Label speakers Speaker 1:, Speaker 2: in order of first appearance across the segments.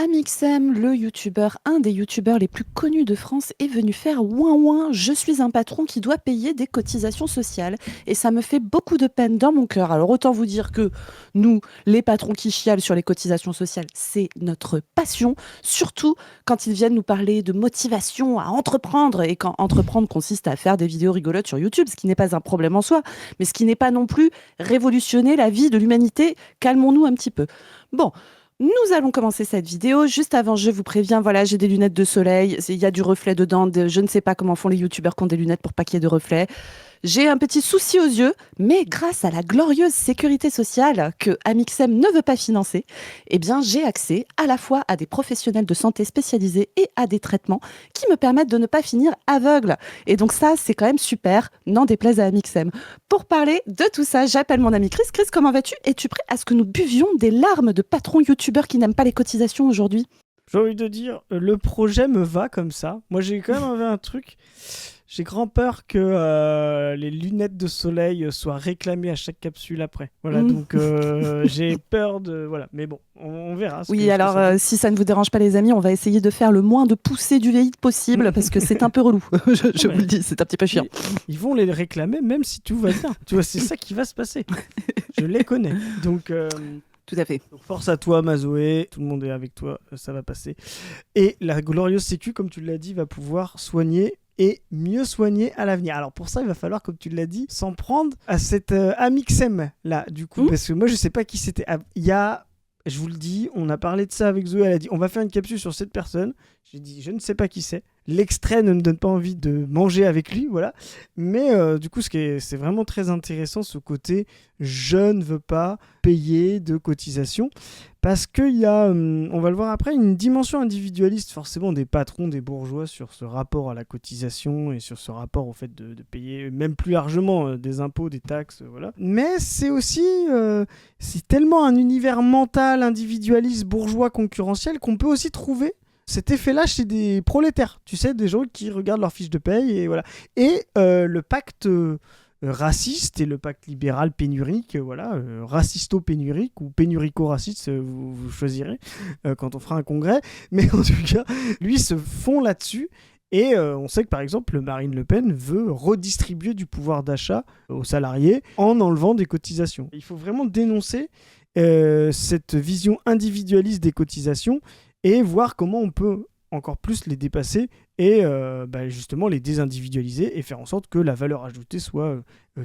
Speaker 1: Amixem, un des youtubeurs les plus connus de France, est venu faire ouin ouin, je suis un patron qui doit payer des cotisations sociales. Et ça me fait beaucoup de peine dans mon cœur. Alors autant vous dire que nous, les patrons qui chialent sur les cotisations sociales, c'est notre passion, surtout quand ils viennent nous parler de motivation à entreprendre, et quand entreprendre consiste à faire des vidéos rigolotes sur YouTube, ce qui n'est pas un problème en soi, mais ce qui n'est pas non plus révolutionner la vie de l'humanité. Calmons-nous un petit peu. Bon, nous allons commencer cette vidéo. Juste avant, je vous préviens, voilà, j'ai des lunettes de soleil. Il y a du reflet dedans. Je ne sais pas comment font les youtubeurs qui ont des lunettes pour pas qu'il y ait de reflet. J'ai un petit souci aux yeux, mais grâce à la glorieuse sécurité sociale que Amixem ne veut pas financer, eh bien, j'ai accès à la fois à des professionnels de santé spécialisés et à des traitements qui me permettent de ne pas finir aveugle. Et donc ça, c'est quand même super, n'en déplaise à Amixem. Pour parler de tout ça, j'appelle mon ami Chris. Chris, comment vas-tu? Es-tu prêt à ce que nous buvions des larmes de patrons youtubeurs qui n'aiment pas les cotisations aujourd'hui?
Speaker 2: J'ai envie de dire, le projet me va comme ça. Moi, j'ai quand même envie un truc. J'ai grand peur que les lunettes de soleil soient réclamées à chaque capsule après. Voilà, donc j'ai peur de... Voilà, mais bon, on verra.
Speaker 1: Oui, alors si ça ne vous dérange pas les amis, on va essayer de faire le moins de poussées du VI possible parce que c'est un peu relou. je vous le dis, c'est un petit peu chiant.
Speaker 2: Ils vont les réclamer même si tout va bien. Tu vois, c'est ça qui va se passer. Je les connais. Donc...
Speaker 1: Tout à fait.
Speaker 2: Donc force à toi, Mazoé. Tout le monde est avec toi, ça va passer. Et la glorieuse Sécu, comme tu l'as dit, va pouvoir soigner et mieux soigner à l'avenir. Alors pour ça, il va falloir, comme tu l'as dit, s'en prendre à cette Amixem là, du coup, parce que moi je sais pas qui c'était. Il y a, je vous le dis, on a parlé de ça avec Zoé, elle a dit on va faire une capsule sur cette personne. J'ai dit je ne sais pas qui c'est. L'extrait ne me donne pas envie de manger avec lui, voilà. Mais du coup, c'est vraiment très intéressant, ce côté je ne veux pas payer de cotisation. Parce qu'il y a, on va le voir après, une dimension individualiste forcément des patrons, des bourgeois sur ce rapport à la cotisation et sur ce rapport au fait de payer même plus largement des impôts, des taxes, voilà. Mais c'est aussi, c'est tellement un univers mental, individualiste, bourgeois, concurrentiel qu'on peut aussi trouver cet effet-là chez des prolétaires, tu sais, des gens qui regardent leur fiche de paye et voilà. Et le pacte raciste et le pacte libéral pénurique, voilà, racisto-pénurique ou pénurico-raciste, vous choisirez quand on fera un congrès. Mais en tout cas, lui se fond là-dessus. Et on sait que par exemple Marine Le Pen veut redistribuer du pouvoir d'achat aux salariés en enlevant des cotisations. Il faut vraiment dénoncer cette vision individualiste des cotisations et voir comment on peut encore plus les dépasser et justement les désindividualiser et faire en sorte que la valeur ajoutée soit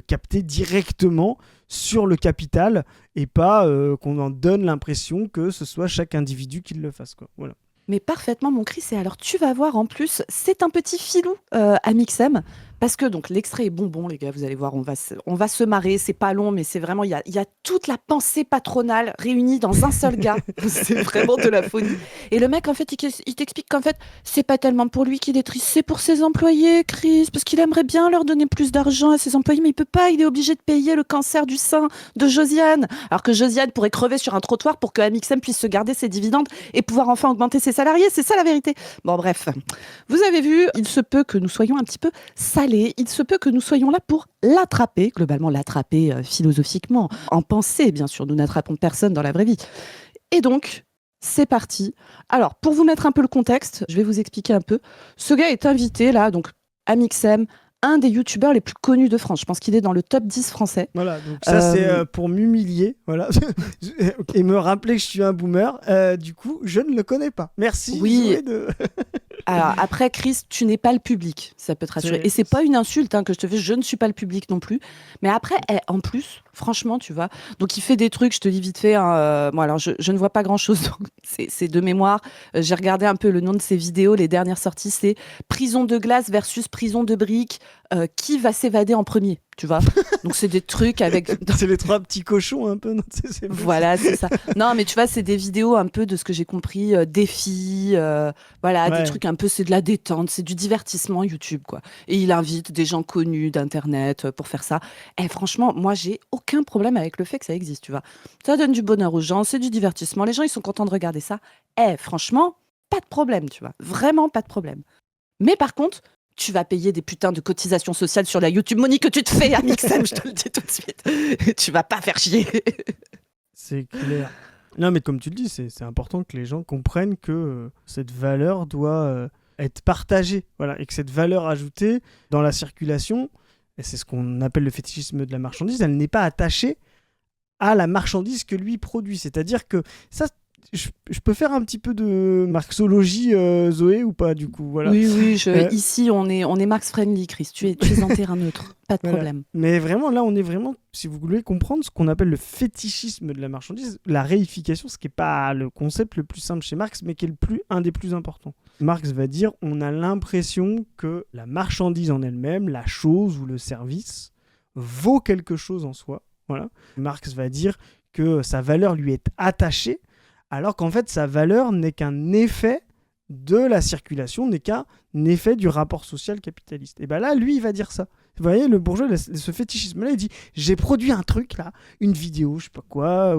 Speaker 2: captée directement sur le capital et pas qu'on en donne l'impression que ce soit chaque individu qui le fasse, quoi. Voilà.
Speaker 1: Mais parfaitement, mon Chris. Et alors, tu vas voir, en plus, c'est un petit filou, Amixem. Parce que, donc, l'extrait est bonbon, les gars, vous allez voir, on va se marrer. C'est pas long, mais c'est vraiment, il y a toute la pensée patronale réunie dans un seul gars. C'est vraiment de la folie. Et le mec, en fait, il t'explique qu'en fait, c'est pas tellement pour lui qu'il est triste, c'est pour ses employés, Chris. Parce qu'il aimerait bien leur donner plus d'argent à ses employés, mais il peut pas, il est obligé de payer le cancer du sein de Josiane. Alors que Josiane pourrait crever sur un trottoir pour que Amixem puisse se garder ses dividendes et pouvoir enfin augmenter ses salariés. C'est ça la vérité. Bon, bref. Vous avez vu, il se peut que nous soyons un petit peu salés. Il se peut que nous soyons là pour l'attraper, globalement l'attraper philosophiquement. En pensée, bien sûr, nous n'attrapons personne dans la vraie vie. Et donc, c'est parti. Alors, pour vous mettre un peu le contexte, je vais vous expliquer un peu. Ce gars est invité, là, donc, Amixem, un des youtubeurs les plus connus de France. Je pense qu'il est dans le top 10 français.
Speaker 2: Voilà, donc ça c'est pour m'humilier, voilà, et me rappeler que je suis un boomer. Du coup, je ne le connais pas. Merci.
Speaker 1: Oui. Alors après, Chris, tu n'es pas le public, ça peut te rassurer. Et c'est pas une insulte que je te fais, je ne suis pas le public non plus. Mais après, en plus, franchement, tu vois, donc il fait des trucs, je te dis vite fait, moi alors je ne vois pas grand-chose, donc c'est de mémoire. J'ai regardé un peu le nom de ses vidéos, les dernières sorties, c'est Prison de glace versus prison de briques, qui va s'évader en premier, tu vois. Donc c'est des trucs avec...
Speaker 2: C'est les trois petits cochons un peu, non,
Speaker 1: voilà, c'est ça. Non, mais tu vois, c'est des vidéos un peu de ce que j'ai compris, défis, voilà, ouais. Des trucs un peu, c'est de la détente, c'est du divertissement YouTube, quoi. Et il invite des gens connus d'Internet pour faire ça. Et franchement, moi, j'ai aucun problème avec le fait que ça existe, tu vois. Ça donne du bonheur aux gens, c'est du divertissement, les gens, ils sont contents de regarder ça. Franchement, pas de problème, tu vois. Vraiment pas de problème. Mais par contre, tu vas payer des putains de cotisations sociales sur la YouTube Money que tu te fais, Amixem, je te le dis tout de suite. Tu vas pas faire chier.
Speaker 2: C'est clair. Non, mais comme tu le dis, c'est important que les gens comprennent que cette valeur doit être partagée, voilà, et que cette valeur ajoutée dans la circulation, et c'est ce qu'on appelle le fétichisme de la marchandise, elle n'est pas attachée à la marchandise que lui produit. C'est-à-dire que ça, je peux faire un petit peu de marxologie, Zoé, ou pas, du coup, voilà.
Speaker 1: Oui, oui, ici, on est Marx friendly, Chris. Tu es en terrain neutre, pas de
Speaker 2: Voilà.
Speaker 1: problème.
Speaker 2: Mais vraiment, là, on est vraiment, si vous voulez comprendre ce qu'on appelle le fétichisme de la marchandise, la réification, ce qui n'est pas le concept le plus simple chez Marx, mais qui est un des plus importants. Marx va dire, on a l'impression que la marchandise en elle-même, la chose ou le service, vaut quelque chose en soi. Voilà. Marx va dire que sa valeur lui est attachée, alors qu'en fait, sa valeur n'est qu'un effet de la circulation, n'est qu'un effet du rapport social capitaliste. Et bien là, lui, il va dire ça. Vous voyez, le bourgeois, ce fétichisme-là, il dit, j'ai produit un truc, là, une vidéo, je sais pas quoi,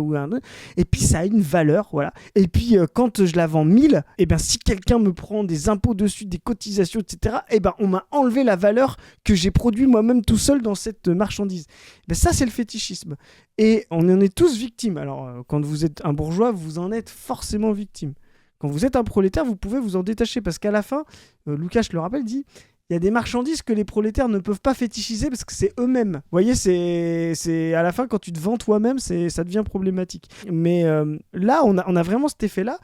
Speaker 2: et puis ça a une valeur, voilà. Et puis, quand je la vends 1000, et bien si quelqu'un me prend des impôts dessus, des cotisations, etc., et ben on m'a enlevé la valeur que j'ai produit moi-même tout seul dans cette marchandise. Ben, ça, c'est le fétichisme. Et on en est tous victimes. Alors, quand vous êtes un bourgeois, vous en êtes forcément victime. Quand vous êtes un prolétaire, vous pouvez vous en détacher, parce qu'à la fin, Lukács le rappelle, dit... Il y a des marchandises que les prolétaires ne peuvent pas fétichiser parce que c'est eux-mêmes. Vous voyez, c'est à la fin, quand tu te vends toi-même, ça devient problématique. Mais là, on a vraiment cet effet-là.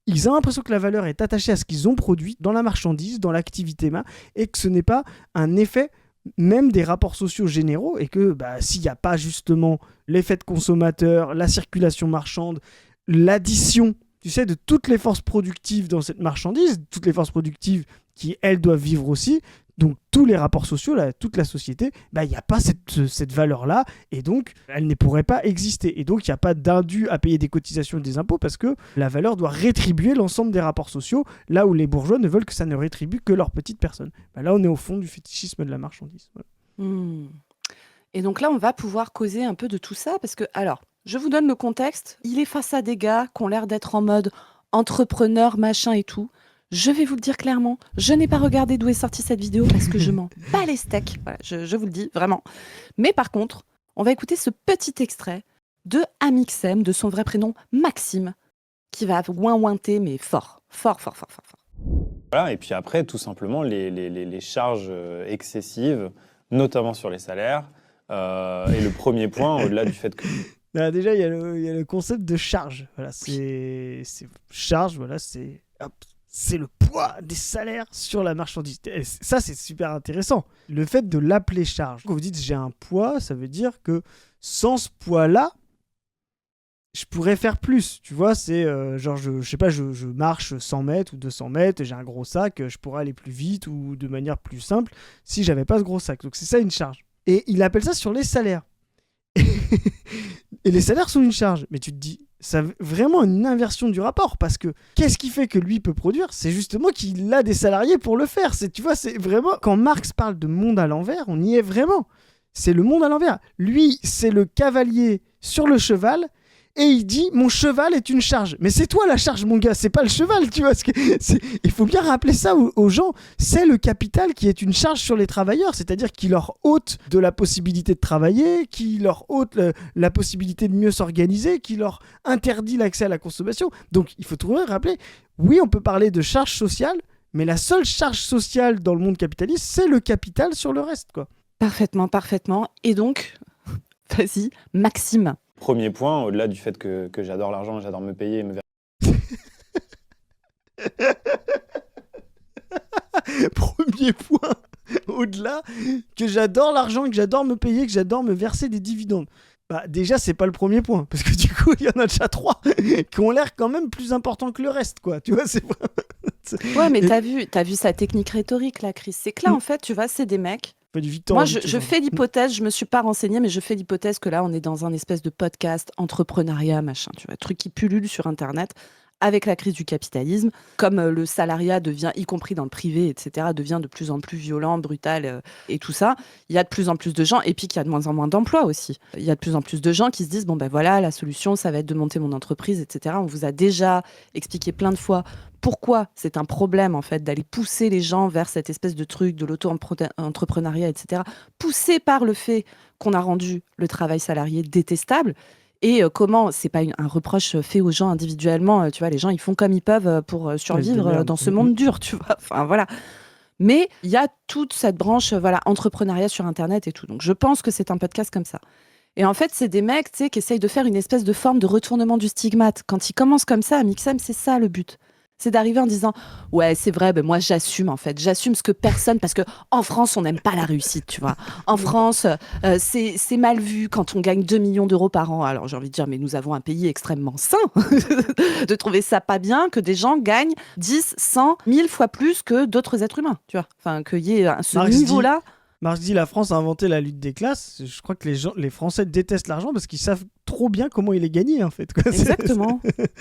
Speaker 2: Ils ont l'impression que la valeur est attachée à ce qu'ils ont produit dans la marchandise, dans l'activité même, et que ce n'est pas un effet même des rapports sociaux généraux, et que s'il n'y a pas justement l'effet de consommateur, la circulation marchande, l'addition, tu sais, de toutes les forces productives dans cette marchandise, toutes les forces productives qui, elles, doivent vivre aussi. Donc, tous les rapports sociaux, là, toute la société, il n'y a pas cette valeur-là, et donc, elle ne pourrait pas exister. Et donc, il n'y a pas d'indu à payer des cotisations et des impôts, parce que la valeur doit rétribuer l'ensemble des rapports sociaux, là où les bourgeois ne veulent que ça ne rétribue que leur petite personne. Là, on est au fond du fétichisme de la marchandise. Voilà.
Speaker 1: Et donc là, on va pouvoir causer un peu de tout ça, parce que, alors, je vous donne le contexte. Il est face à des gars qui ont l'air d'être en mode entrepreneur, machin et tout. Je vais vous le dire clairement, je n'ai pas regardé d'où est sortie cette vidéo parce que je m'en bats les steaks. Voilà, je vous le dis, vraiment. Mais par contre, on va écouter ce petit extrait de Amixem, de son vrai prénom Maxime, qui va ouin-ouinter, mais fort, fort, fort, fort, fort, fort.
Speaker 3: Voilà, et puis après, tout simplement, les charges excessives, notamment sur les salaires. Et le premier point, au-delà du fait que...
Speaker 2: Déjà, il y a le concept de charge. Voilà, c'est charge, voilà, c'est... Hop. C'est le poids des salaires sur la marchandise. Et ça, c'est super intéressant. Le fait de l'appeler charge. Quand vous dites j'ai un poids, ça veut dire que sans ce poids-là, je pourrais faire plus. Tu vois, c'est genre, je sais pas, je marche 100 mètres ou 200 mètres, j'ai un gros sac, je pourrais aller plus vite ou de manière plus simple si j'avais pas ce gros sac. Donc c'est ça une charge. Et il appelle ça sur les salaires. Et les salaires sont une charge. Mais tu te dis, c'est vraiment une inversion du rapport, parce que qu'est-ce qui fait que lui peut produire? C'est justement qu'il a des salariés pour le faire. Tu vois, c'est vraiment... Quand Marx parle de monde à l'envers, on y est vraiment. C'est le monde à l'envers. Lui, c'est le cavalier sur le cheval, et il dit, mon cheval est une charge. Mais c'est toi la charge, mon gars, c'est pas le cheval, tu vois. Il faut bien rappeler ça aux gens. C'est le capital qui est une charge sur les travailleurs, c'est-à-dire qui leur ôte de la possibilité de travailler, qui leur ôte la possibilité de mieux s'organiser, qui leur interdit l'accès à la consommation. Donc il faut toujours rappeler, oui, on peut parler de charge sociale, mais la seule charge sociale dans le monde capitaliste, c'est le capital sur le reste, quoi.
Speaker 1: Parfaitement, parfaitement. Et donc, vas-y, Maxime.
Speaker 3: Premier point, au-delà du fait que j'adore l'argent, j'adore me payer et me verser.
Speaker 2: Premier point, au-delà que j'adore l'argent, que j'adore me payer, que j'adore me verser des dividendes. Déjà, c'est pas le premier point, parce que du coup, il y en a déjà 3 qui ont l'air quand même plus importants que le reste, quoi. Tu vois, c'est
Speaker 1: Ouais, mais t'as vu sa technique rhétorique, là, Chris. C'est que là, en fait, tu vois, c'est des mecs. Moi, je fais l'hypothèse, je me suis pas renseignée, mais je fais l'hypothèse que là, on est dans un espèce de podcast entrepreneuriat, machin, tu vois, truc qui pullule sur Internet avec la crise du capitalisme, comme le salariat devient, y compris dans le privé, etc., devient de plus en plus violent, brutal et tout ça. Il y a de plus en plus de gens, et puis qu'il y a de moins en moins d'emplois aussi. Il y a de plus en plus de gens qui se disent, bon ben voilà, la solution, ça va être de monter mon entreprise, etc. On vous a déjà expliqué plein de fois pourquoi c'est un problème, en fait, d'aller pousser les gens vers cette espèce de truc de l'auto-entrepreneuriat, etc., poussé par le fait qu'on a rendu le travail salarié détestable. et comment, c'est pas un reproche fait aux gens individuellement, tu vois, les gens ils font comme ils peuvent pour survivre dans ce monde dur, tu vois. Enfin voilà. Mais il y a toute cette branche, voilà, entrepreneuriat sur Internet et tout. Donc je pense que c'est un podcast comme ça. Et en fait, c'est des mecs, tu sais, qui essayent de faire une espèce de forme de retournement du stigmate. Quand ils commencent comme ça, à Mixem, c'est ça le but. C'est d'arriver en disant ouais, c'est vrai, ben moi j'assume en fait, j'assume ce que personne, parce que en France on n'aime pas la réussite, tu vois. En France, c'est mal vu quand on gagne 2 millions d'euros par an. Alors j'ai envie de dire, mais nous avons un pays extrêmement sain de trouver ça pas bien que des gens gagnent 10, 100, 1000 fois plus que d'autres êtres humains, tu vois. Enfin, qu'il y ait ce niveau-là.
Speaker 2: Marx dit la France a inventé la lutte des classes. Je crois que les Français détestent l'argent parce qu'ils savent trop bien comment il est gagné en fait. Quoi.
Speaker 1: Exactement,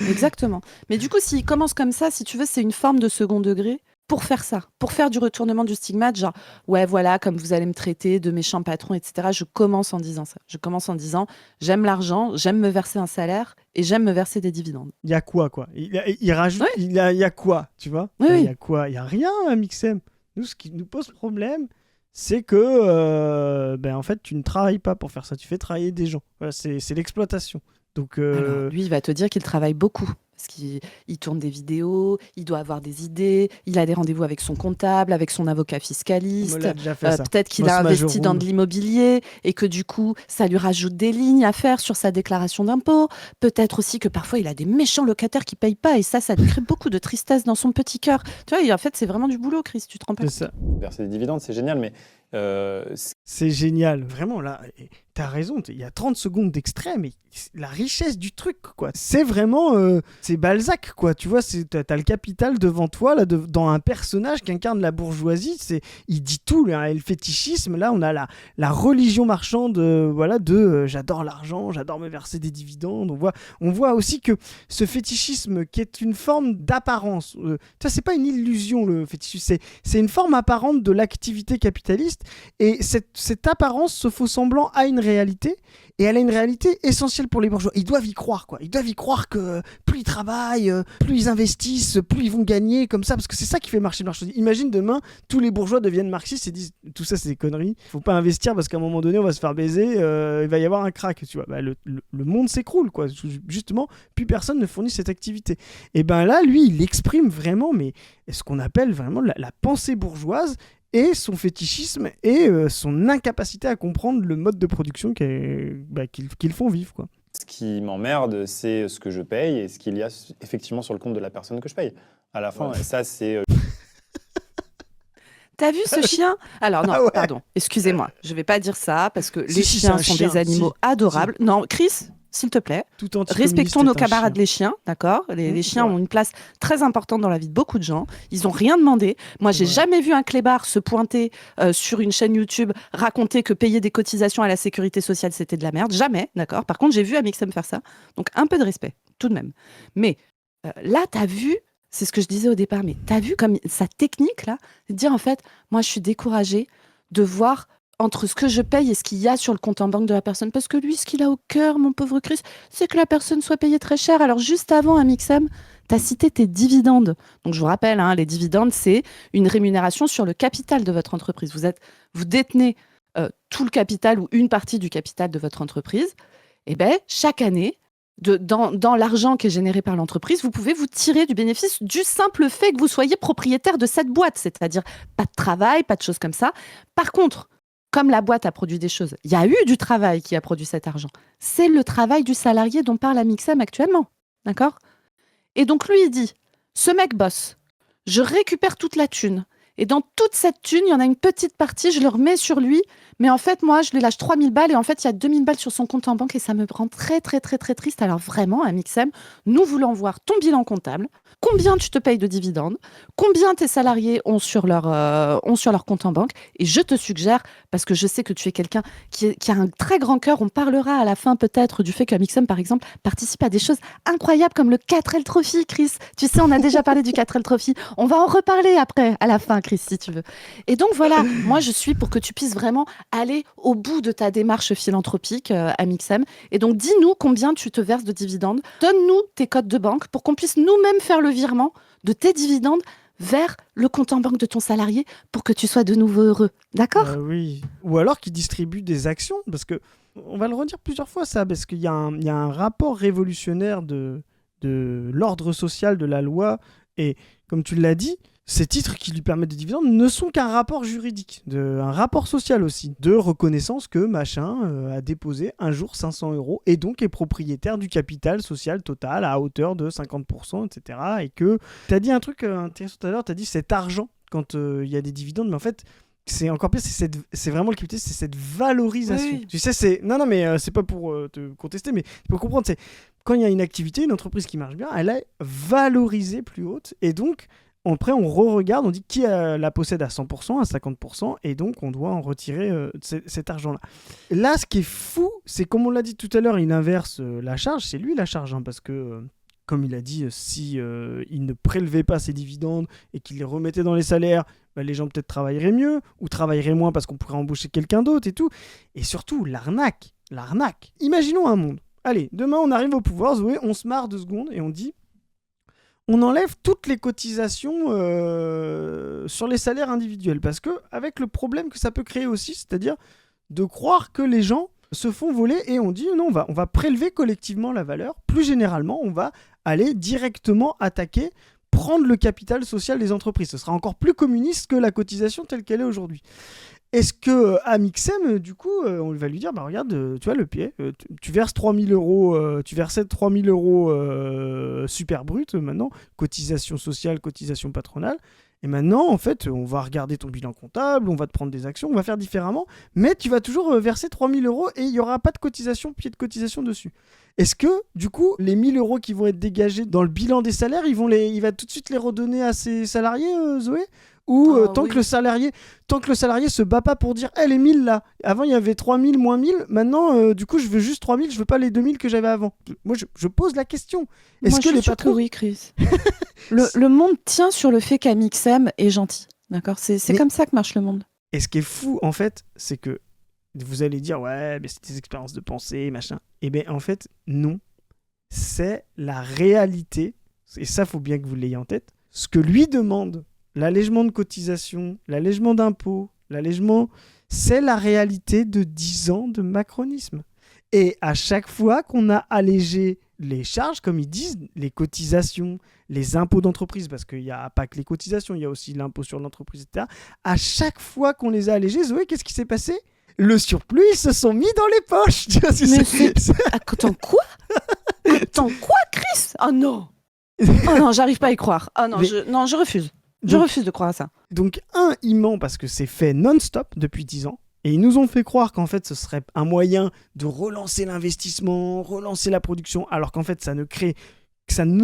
Speaker 1: exactement. Mais du coup, s'il commence comme ça, si tu veux, c'est une forme de second degré pour faire ça, pour faire du retournement du stigmate, genre ouais voilà, comme vous allez me traiter de méchant patron, etc. Je commence en disant ça. Je commence en disant j'aime l'argent, j'aime me verser un salaire et j'aime me verser des dividendes.
Speaker 2: Il y a quoi il rajoute,
Speaker 1: Ouais.
Speaker 2: il y a quoi, tu vois.
Speaker 1: Oui,
Speaker 2: Il
Speaker 1: oui.
Speaker 2: y a quoi. Il y a rien à Mixem. Nous, ce qui nous pose problème, c'est que en fait, tu ne travailles pas pour faire ça. Tu fais travailler des gens. Voilà, c'est l'exploitation. Donc,
Speaker 1: Alors, lui, il va te dire qu'il travaille beaucoup. Parce qu'il tourne des vidéos, il doit avoir des idées, il a des rendez-vous avec son comptable, avec son avocat
Speaker 2: on me
Speaker 1: fiscaliste.
Speaker 2: l'a déjà fait ça.
Speaker 1: Peut-être qu'il
Speaker 2: Boss
Speaker 1: a investi dans
Speaker 2: Majorum.
Speaker 1: de l'immobilier et que du coup, ça lui rajoute des lignes à faire sur sa déclaration d'impôt. Peut-être aussi que parfois, il a des méchants locataires qui payent pas et ça lui crée beaucoup de tristesse dans son petit cœur. Tu vois, et en fait, c'est vraiment du boulot, Chris, tu te rends pas
Speaker 2: C'est
Speaker 1: compte.
Speaker 2: ça.
Speaker 3: Verser des dividendes, c'est génial, mais
Speaker 2: C'est génial, vraiment là, t'as raison, il y a 30 secondes d'extrait, mais la richesse du truc, quoi. C'est vraiment, c'est Balzac, quoi, tu vois, t'as le Capital devant toi, là, dans un personnage qui incarne la bourgeoisie, il dit tout, là, et le fétichisme, là, on a la religion marchande, voilà, j'adore l'argent, j'adore me verser des dividendes, on voit aussi que ce fétichisme qui est une forme d'apparence, tu vois, c'est pas une illusion, le fétichisme, c'est une forme apparente de l'activité capitaliste. Et cette apparence se faux semblant à une réalité, et elle a une réalité essentielle pour les bourgeois. Ils doivent y croire, quoi. Ils doivent y croire que plus ils travaillent, plus ils investissent, plus ils vont gagner, comme ça, parce que c'est ça qui fait marcher le marché. Imagine demain, tous les bourgeois deviennent marxistes et disent tout ça c'est des conneries, faut pas investir parce qu'à un moment donné on va se faire baiser, il va y avoir un crack, tu vois. Bah, le monde s'écroule, quoi. Justement, plus personne ne fournit cette activité. Et ben là, lui, il exprime vraiment, mais ce qu'on appelle vraiment la pensée bourgeoise, et son fétichisme et son incapacité à comprendre le mode de production qu'ils font vivre, quoi.
Speaker 3: ce qui m'emmerde, c'est ce que je paye et ce qu'il y a effectivement sur le compte de la personne que je paye. À la fin, ça, c'est
Speaker 1: T'as vu ce chien? Alors non,
Speaker 2: Ah ouais.
Speaker 1: pardon, excusez-moi, je vais pas dire ça parce que
Speaker 2: Si,
Speaker 1: les
Speaker 2: si,
Speaker 1: chiens
Speaker 2: c'est un
Speaker 1: sont
Speaker 2: chien,
Speaker 1: des animaux
Speaker 2: si.
Speaker 1: adorables. Non, Chris, s'il te plaît,
Speaker 2: Tout anticommuniste
Speaker 1: respectons nos
Speaker 2: est un
Speaker 1: camarades
Speaker 2: chien.
Speaker 1: les chiens, d'accord? Les chiens
Speaker 2: c'est vrai.
Speaker 1: ont une place très importante dans la vie de beaucoup de gens. Ils ont rien demandé. Moi, j'ai
Speaker 2: vrai.
Speaker 1: jamais vu un clébard se pointer sur une chaîne YouTube raconter que payer des cotisations à la sécurité sociale c'était de la merde. Jamais, d'accord? Par contre, j'ai vu Amixem faire ça. Donc un peu de respect, tout de même. Mais là, t'as vu? C'est ce que je disais au départ, mais t'as vu comme sa technique là, c'est de dire en fait, moi je suis découragée de voir entre ce que je paye et ce qu'il y a sur le compte en banque de la personne. Parce que lui, ce qu'il a au cœur, mon pauvre Chris, c'est que la personne soit payée très cher. Alors juste avant, Amixem, t'as cité tes dividendes. Donc je vous rappelle, hein, les dividendes, c'est une rémunération sur le capital de votre entreprise. Vous détenez tout le capital ou une partie du capital de votre entreprise. Et bien, chaque année, dans l'argent qui est généré par l'entreprise, vous pouvez vous tirer du bénéfice du simple fait que vous soyez propriétaire de cette boîte, c'est-à-dire pas de travail, pas de choses comme ça. Par contre, comme la boîte a produit des choses, il y a eu du travail qui a produit cet argent. C'est le travail du salarié dont parle Amixem actuellement, d'accord? Et donc lui, il dit, ce mec bosse, je récupère toute la thune, et dans toute cette thune, il y en a une petite partie, je le remets sur lui, mais en fait, moi, je lui lâche 3000 balles et en fait, il y a 2000 balles sur son compte en banque et ça me rend très, très, très, très triste. Alors vraiment, Amixem, nous voulons voir ton bilan comptable, combien tu te payes de dividendes, combien tes salariés ont sur leur compte en banque. Et je te suggère, parce que je sais que tu es quelqu'un qui a un très grand cœur, on parlera à la fin peut-être du fait qu'Amixem, par exemple, participe à des choses incroyables comme le 4L Trophy, Chris. Tu sais, on a déjà parlé du 4L Trophy. On va en reparler après, à la fin, Chris, si tu veux. Et donc voilà, moi je suis pour que tu puisses vraiment aller au bout de ta démarche philanthropique, Amixem. Et donc dis-nous combien tu te verses de dividendes. Donne-nous tes codes de banque pour qu'on puisse nous-mêmes faire le virement de tes dividendes vers le compte en banque de ton salarié pour que tu sois de nouveau heureux. D'accord ?
Speaker 2: Oui. Ou alors qu'ils distribuent des actions, parce que on va le redire plusieurs fois ça, parce qu'il y a un rapport révolutionnaire de l'ordre social de la loi, et comme tu l'as dit, ces titres qui lui permettent des dividendes ne sont qu'un rapport juridique, un rapport social aussi, de reconnaissance que machin a déposé un jour 500 euros et donc est propriétaire du capital social total à hauteur de 50%, etc. Et que tu as dit un truc intéressant tout à l'heure, tu as dit cet argent quand il y a des dividendes, mais en fait, c'est encore pire, c'est vraiment le capital, c'est cette valorisation.
Speaker 1: Oui.
Speaker 2: Tu sais, c'est. Non, mais c'est pas pour te contester, mais pour comprendre, c'est quand il y a une activité, une entreprise qui marche bien, elle est valorisée plus haute. Et donc, après, on re-regarde, on dit qui la possède à 100%, à 50%, et donc on doit en retirer cet argent-là. Là, ce qui est fou, c'est comme on l'a dit tout à l'heure, il inverse la charge, c'est lui la charge, hein, parce que. Comme il a dit, si il ne prélevait pas ses dividendes et qu'il les remettait dans les salaires, bah, les gens peut-être travailleraient mieux ou travailleraient moins parce qu'on pourrait embaucher quelqu'un d'autre et tout. Et surtout, l'arnaque. Imaginons un monde. Allez, demain on arrive au pouvoir, Zoé, on se marre 2 secondes et on dit on enlève toutes les cotisations sur les salaires individuels. Parce que avec le problème que ça peut créer aussi, c'est-à-dire de croire que les gens se font voler et on dit non, on va prélever collectivement la valeur. Plus généralement, on va aller directement attaquer, prendre le capital social des entreprises. Ce sera encore plus communiste que la cotisation telle qu'elle est aujourd'hui. Est-ce que Amixem, du coup, on va lui dire, bah regarde, tu vois le pied, tu verses 3000 euros, tu versais 3000 euros super brut maintenant, cotisation sociale, cotisation patronale. Et maintenant, en fait, on va regarder ton bilan comptable, on va te prendre des actions, on va faire différemment, mais tu vas toujours verser 3000 euros et il n'y aura pas de cotisation, pied de cotisation dessus. Est-ce que, du coup, les 1000 euros qui vont être dégagés dans le bilan des salaires, il va tout de suite les redonner à ses salariés, Zoé ? Ou tant que le salarié se bat pas pour dire les 1000 là, avant il y avait 3000 moins 1000, maintenant du coup je veux juste 3000, je veux pas les 2000 que j'avais avant. Moi je pose la question. Est-ce que les patrons...
Speaker 1: Oui, Chris. le monde tient sur le fait qu'Amixem est gentil. D'accord ? C'est comme ça que marche le monde.
Speaker 2: Et ce qui est fou en fait, c'est que vous allez dire ouais mais c'est des expériences de pensée, machin. Et bien en fait non. C'est la réalité. Et ça faut bien que vous l'ayez en tête. Ce que lui demande l'allègement de cotisation, l'allègement d'impôts, c'est la réalité de 10 ans de macronisme. Et à chaque fois qu'on a allégé les charges, comme ils disent, les cotisations, les impôts d'entreprise, parce qu'il n'y a pas que les cotisations, il y a aussi l'impôt sur l'entreprise, etc. À chaque fois qu'on les a allégés, Zoé, qu'est-ce qui s'est passé ? Le surplus, ils se sont mis dans les poches.
Speaker 1: Attends, quoi ? Attends, quoi, Chris ? Oh non ! Oh non, j'arrive pas à y croire. Oh non, je refuse. Je refuse de croire à ça.
Speaker 2: Donc, il ment parce que c'est fait non-stop depuis 10 ans. Et ils nous ont fait croire qu'en fait, ce serait un moyen de relancer l'investissement, relancer la production, alors qu'en fait, ça ne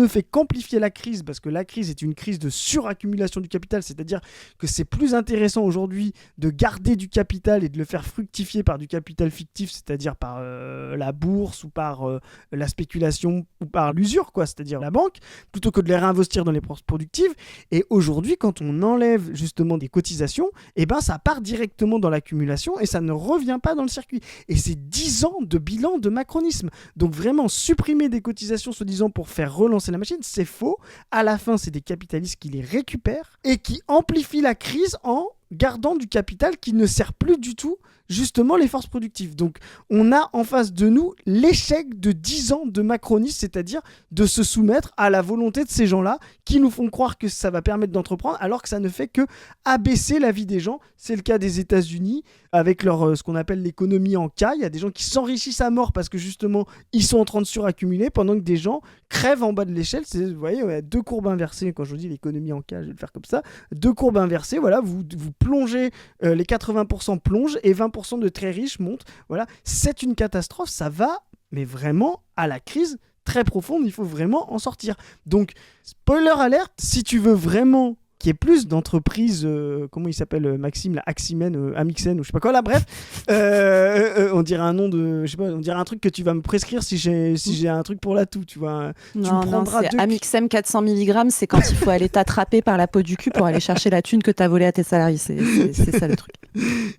Speaker 2: fait qu'amplifier la crise, parce que la crise est une crise de suraccumulation du capital, c'est-à-dire que c'est plus intéressant aujourd'hui de garder du capital et de le faire fructifier par du capital fictif, c'est-à-dire par la bourse ou par la spéculation ou par l'usure, quoi, c'est-à-dire la banque, plutôt que de les réinvestir dans les forces productives. Et aujourd'hui, quand on enlève justement des cotisations, eh ben, ça part directement dans l'accumulation et ça ne revient pas dans le circuit. Et c'est 10 ans de bilan de macronisme. Donc vraiment, supprimer des cotisations soi-disant pour faire relancer la machine, c'est faux. À la fin, c'est des capitalistes qui les récupèrent et qui amplifient la crise en gardant du capital qui ne sert plus du tout justement les forces productives. Donc on a en face de nous l'échec de 10 ans de macronisme, c'est-à-dire de se soumettre à la volonté de ces gens-là qui nous font croire que ça va permettre d'entreprendre alors que ça ne fait que abaisser la vie des gens. C'est le cas des États-Unis avec leur ce qu'on appelle l'économie en K. Il y a des gens qui s'enrichissent à mort parce que justement ils sont en train de suraccumuler pendant que des gens crèvent en bas de l'échelle. Vous voyez, ouais, 2 courbes inversées. Quand je dis l'économie en K, je vais le faire comme ça. 2 courbes inversées, voilà, vous plongez, les 80% plongent et 20% de très riches montent. Voilà, c'est une catastrophe, ça va, mais vraiment à la crise très profonde, il faut vraiment en sortir. Donc, spoiler alerte, si tu veux vraiment qu'il y ait plus d'entreprises, comment il s'appelle Maxime, la Aximen, Amixen, ou je sais pas quoi, là, bref, on dirait un nom de, je sais pas, on dirait un truc que tu vas me prescrire si j'ai un truc pour la toux, tu vois.
Speaker 1: Non, c'est Amixem 400 mg, c'est quand il faut aller t'attraper par la peau du cul pour aller chercher la thune que t'as volée à tes salariés, c'est ça le truc.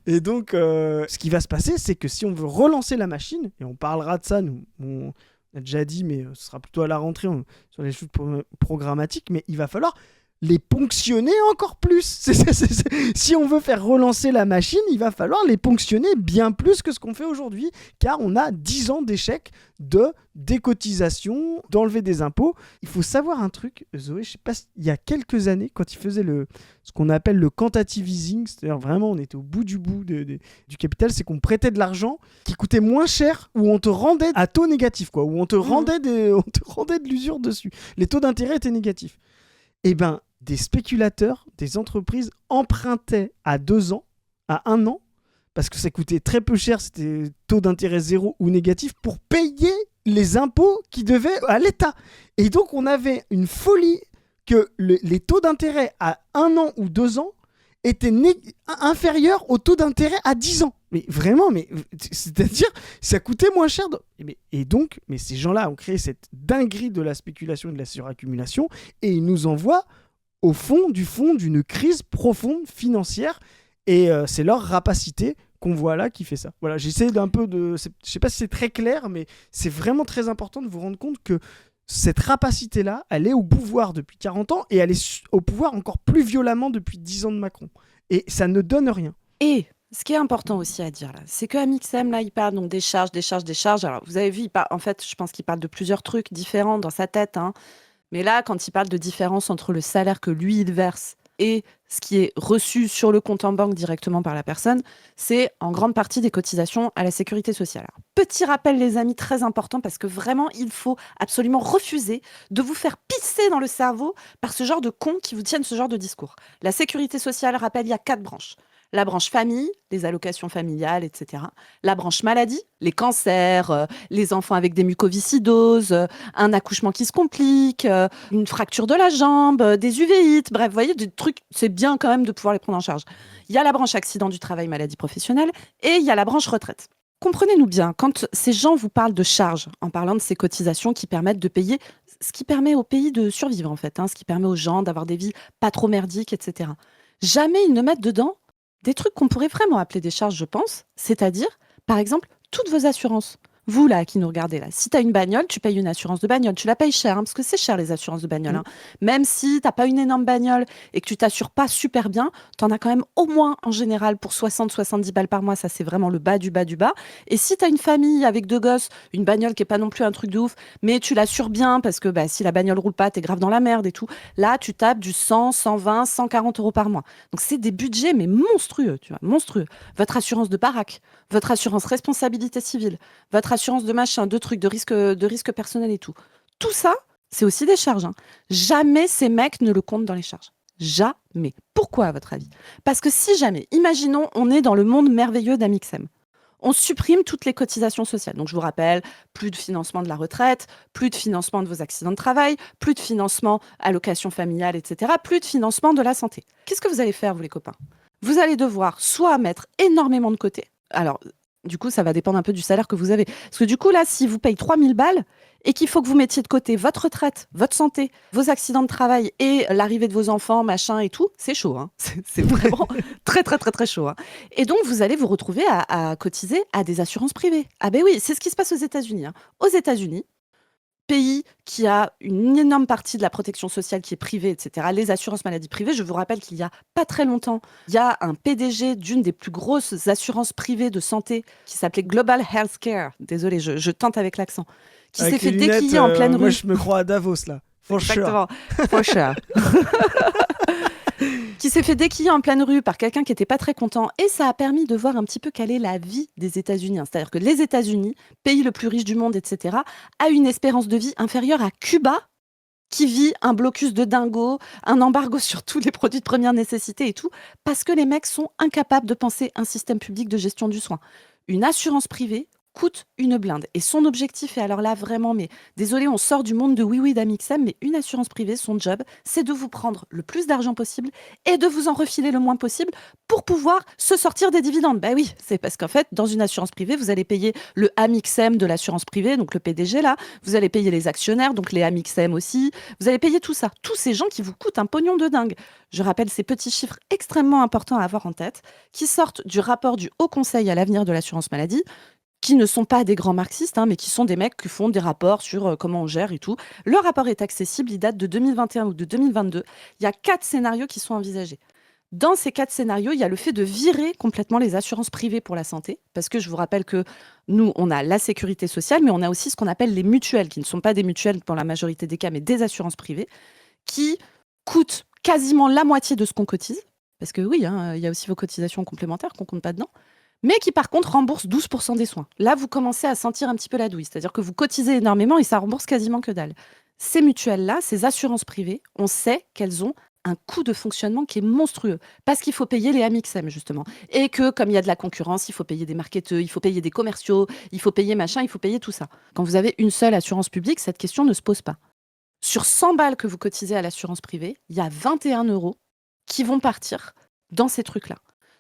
Speaker 2: Et donc, ce qui va se passer, c'est que si on veut relancer la machine, et on parlera de ça, on a déjà dit, mais ce sera plutôt à la rentrée sur les shoots programmatiques, mais il va falloir les ponctionner encore plus. Si on veut faire relancer la machine, il va falloir les ponctionner bien plus que ce qu'on fait aujourd'hui, car on a 10 ans d'échecs de décotisation, d'enlever des impôts. Il faut savoir un truc, Zoé, je sais pas, il y a quelques années, quand ils faisaient ce qu'on appelle le quantitative easing, c'est-à-dire vraiment on était au bout du du capital, c'est qu'on prêtait de l'argent qui coûtait moins cher, où on te rendait à taux négatif, quoi, où on te rendait de l'usure dessus. Les taux d'intérêt étaient négatifs. Eh ben, des spéculateurs, des entreprises empruntaient à 2 ans, à 1 an, parce que ça coûtait très peu cher, c'était taux d'intérêt zéro ou négatif, pour payer les impôts qui devaient à l'État. Et donc, on avait une folie que les taux d'intérêt à 1 an ou 2 ans étaient inférieurs au taux d'intérêt à 10 ans. Mais vraiment, c'est-à-dire, ça coûtait moins cher. Et donc, ces gens-là ont créé cette dinguerie de la spéculation et de la suraccumulation, et ils nous envoient au fond d'une crise profonde financière, et c'est leur rapacité qu'on voit là qui fait ça. Voilà, j'essaie je sais pas si c'est très clair, mais c'est vraiment très important de vous rendre compte que cette rapacité-là, elle est au pouvoir depuis 40 ans, et elle est au pouvoir encore plus violemment depuis 10 ans de Macron. Et ça ne donne rien.
Speaker 1: Et ce qui est important aussi à dire là, c'est qu'Amixem, là, il parle donc des charges. Alors, vous avez vu, en fait, je pense qu'il parle de plusieurs trucs différents dans sa tête, hein. Mais là, quand il parle de différence entre le salaire que lui, il verse et ce qui est reçu sur le compte en banque directement par la personne, c'est en grande partie des cotisations à la sécurité sociale. Alors, petit rappel, les amis, très important, parce que vraiment, il faut absolument refuser de vous faire pisser dans le cerveau par ce genre de cons qui vous tiennent ce genre de discours. La sécurité sociale, rappelle, il y a 4 branches. La branche famille, les allocations familiales, etc. La branche maladie, les cancers, les enfants avec des mucoviscidoses, un accouchement qui se complique, une fracture de la jambe, des uvéites, bref, vous voyez, des trucs, c'est bien quand même de pouvoir les prendre en charge. Il y a la branche accident du travail, maladie professionnelle, et il y a la branche retraite. Comprenez-nous bien, quand ces gens vous parlent de charges, en parlant de ces cotisations qui permettent de payer, ce qui permet au pays de survivre en fait, ce qui permet aux gens d'avoir des vies pas trop merdiques, etc. Jamais ils ne mettent dedans des trucs qu'on pourrait vraiment appeler des charges, je pense, c'est-à-dire, par exemple, toutes vos assurances. Vous, là, qui nous regardez, là, si tu as une bagnole, tu payes une assurance de bagnole. Tu la payes cher, parce que c'est cher, les assurances de bagnole. Même si tu n'as pas une énorme bagnole et que tu t'assures pas super bien, tu en as quand même au moins, en général, pour 60-70 balles par mois. Ça, c'est vraiment le bas du bas du bas. Et si tu as une famille avec 2 gosses, une bagnole qui n'est pas non plus un truc de ouf, mais tu l'assures bien, parce que si la bagnole roule pas, tu es grave dans la merde et tout. Là, tu tapes du 100, 120, 140 euros par mois. Donc, c'est des budgets, mais monstrueux, tu vois, monstrueux. Votre assurance de baraque, votre assurance responsabilité civile, votre assurance de machin, de trucs, de risque personnel et tout. Tout ça, c'est aussi des charges. Jamais ces mecs ne le comptent dans les charges. Jamais. Pourquoi, à votre avis ? Parce que si jamais, imaginons, on est dans le monde merveilleux d'Amixem. On supprime toutes les cotisations sociales. Donc, je vous rappelle, plus de financement de la retraite, plus de financement de vos accidents de travail, plus de financement allocation familiale, etc., plus de financement de la santé. Qu'est-ce que vous allez faire, vous les copains ? Vous allez devoir soit mettre énormément de côté. Alors, du coup, ça va dépendre un peu du salaire que vous avez. Parce que du coup, là, si vous payez 3000 balles et qu'il faut que vous mettiez de côté votre retraite, votre santé, vos accidents de travail et l'arrivée de vos enfants, machin et tout, c'est chaud. C'est vraiment très, très, très, très chaud. Et donc, vous allez vous retrouver à cotiser à des assurances privées. Ah ben oui, c'est ce qui se passe aux États-Unis. Aux États-Unis, pays qui a une énorme partie de la protection sociale qui est privée, etc., les assurances maladies privées, je vous rappelle qu'il y a pas très longtemps, il y a un PDG d'une des plus grosses assurances privées de santé qui s'appelait Global Healthcare, désolé, je tente avec l'accent, qui s'est fait déquiller en pleine rue.
Speaker 2: Moi, je me crois à Davos, là.
Speaker 1: Exactement, for sure. Qui s'est fait déquiller en pleine rue par quelqu'un qui n'était pas très content, et ça a permis de voir un petit peu quelle est la vie des États-Unis. C'est-à-dire que les États-Unis, pays le plus riche du monde, etc., a une espérance de vie inférieure à Cuba, qui vit un blocus de dingo, un embargo sur tous les produits de première nécessité et tout, parce que les mecs sont incapables de penser un système public de gestion du soin. Une assurance privée coûte une blinde. Et son objectif, et alors là vraiment, mais désolé, on sort du monde de oui d'Amixem, mais une assurance privée, son job, c'est de vous prendre le plus d'argent possible et de vous en refiler le moins possible pour pouvoir se sortir des dividendes. Ben oui, c'est parce qu'en fait, dans une assurance privée, vous allez payer le Amixem de l'assurance privée, donc le PDG là, vous allez payer les actionnaires, donc les Amixem aussi, vous allez payer tout ça, tous ces gens qui vous coûtent un pognon de dingue. Je rappelle ces petits chiffres extrêmement importants à avoir en tête, qui sortent du rapport du Haut Conseil à l'avenir de l'assurance maladie. qui ne sont pas des grands marxistes, mais qui sont des mecs qui font des rapports sur comment on gère et tout. Le rapport est accessible, il date de 2021 ou de 2022. Il y a 4 scénarios qui sont envisagés. Dans ces 4 scénarios, il y a le fait de virer complètement les assurances privées pour la santé, parce que je vous rappelle que nous, on a la sécurité sociale, mais on a aussi ce qu'on appelle les mutuelles, qui ne sont pas des mutuelles dans la majorité des cas, mais des assurances privées, qui coûtent quasiment la moitié de ce qu'on cotise, parce que oui, il y a aussi vos cotisations complémentaires qu'on ne compte pas dedans, mais qui par contre remboursent 12% des soins. Là, vous commencez à sentir un petit peu la douille, c'est-à-dire que vous cotisez énormément et ça rembourse quasiment que dalle. Ces mutuelles-là, ces assurances privées, on sait qu'elles ont un coût de fonctionnement qui est monstrueux, parce qu'il faut payer les Amixem, justement. Et que, comme il y a de la concurrence, il faut payer des marketeurs, il faut payer des commerciaux, il faut payer machin, il faut payer tout ça. Quand vous avez une seule assurance publique, cette question ne se pose pas. Sur 100 balles que vous cotisez à l'assurance privée, il y a 21 € qui vont partir dans ces trucs-là.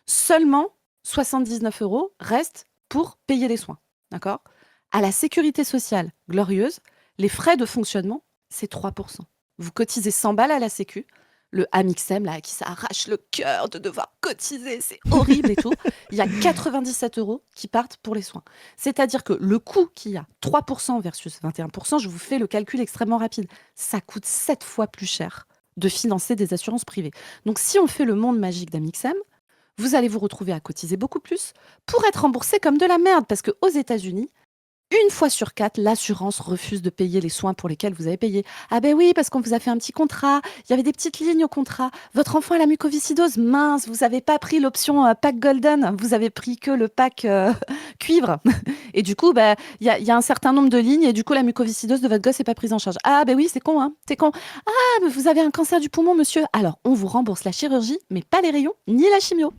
Speaker 1: Seulement 79 € restent pour payer les soins. D'accord ? À la sécurité sociale glorieuse, les frais de fonctionnement, c'est 3%. Vous cotisez 100 balles à la sécu, le Amixem, là, qui s'arrache le cœur de devoir cotiser, c'est horrible et tout. Il y a 97 € qui partent pour les soins. C'est-à-dire que le coût qu'il y a, 3% versus 21%, je vous fais le calcul extrêmement rapide, ça coûte 7 fois plus cher de financer des assurances privées. Donc si on fait le monde magique d'Amixem, vous allez vous retrouver à cotiser beaucoup plus pour être remboursé comme de la merde, parce qu'aux États-Unis, 1 fois sur 4, l'assurance refuse de payer les soins pour lesquels vous avez payé. Ah ben oui, parce qu'on vous a fait un petit contrat, il y avait des petites lignes au contrat. Votre enfant a la mucoviscidose, mince, vous n'avez pas pris l'option pack golden, vous avez pris que le pack cuivre. Et du coup, il y a un certain nombre de lignes et du coup, la mucoviscidose de votre gosse n'est pas prise en charge. Ah ben oui, c'est con, hein, c'est con. Ah, mais vous avez un cancer du poumon, monsieur. Alors, on vous rembourse la chirurgie, mais pas les rayons, ni la chimio.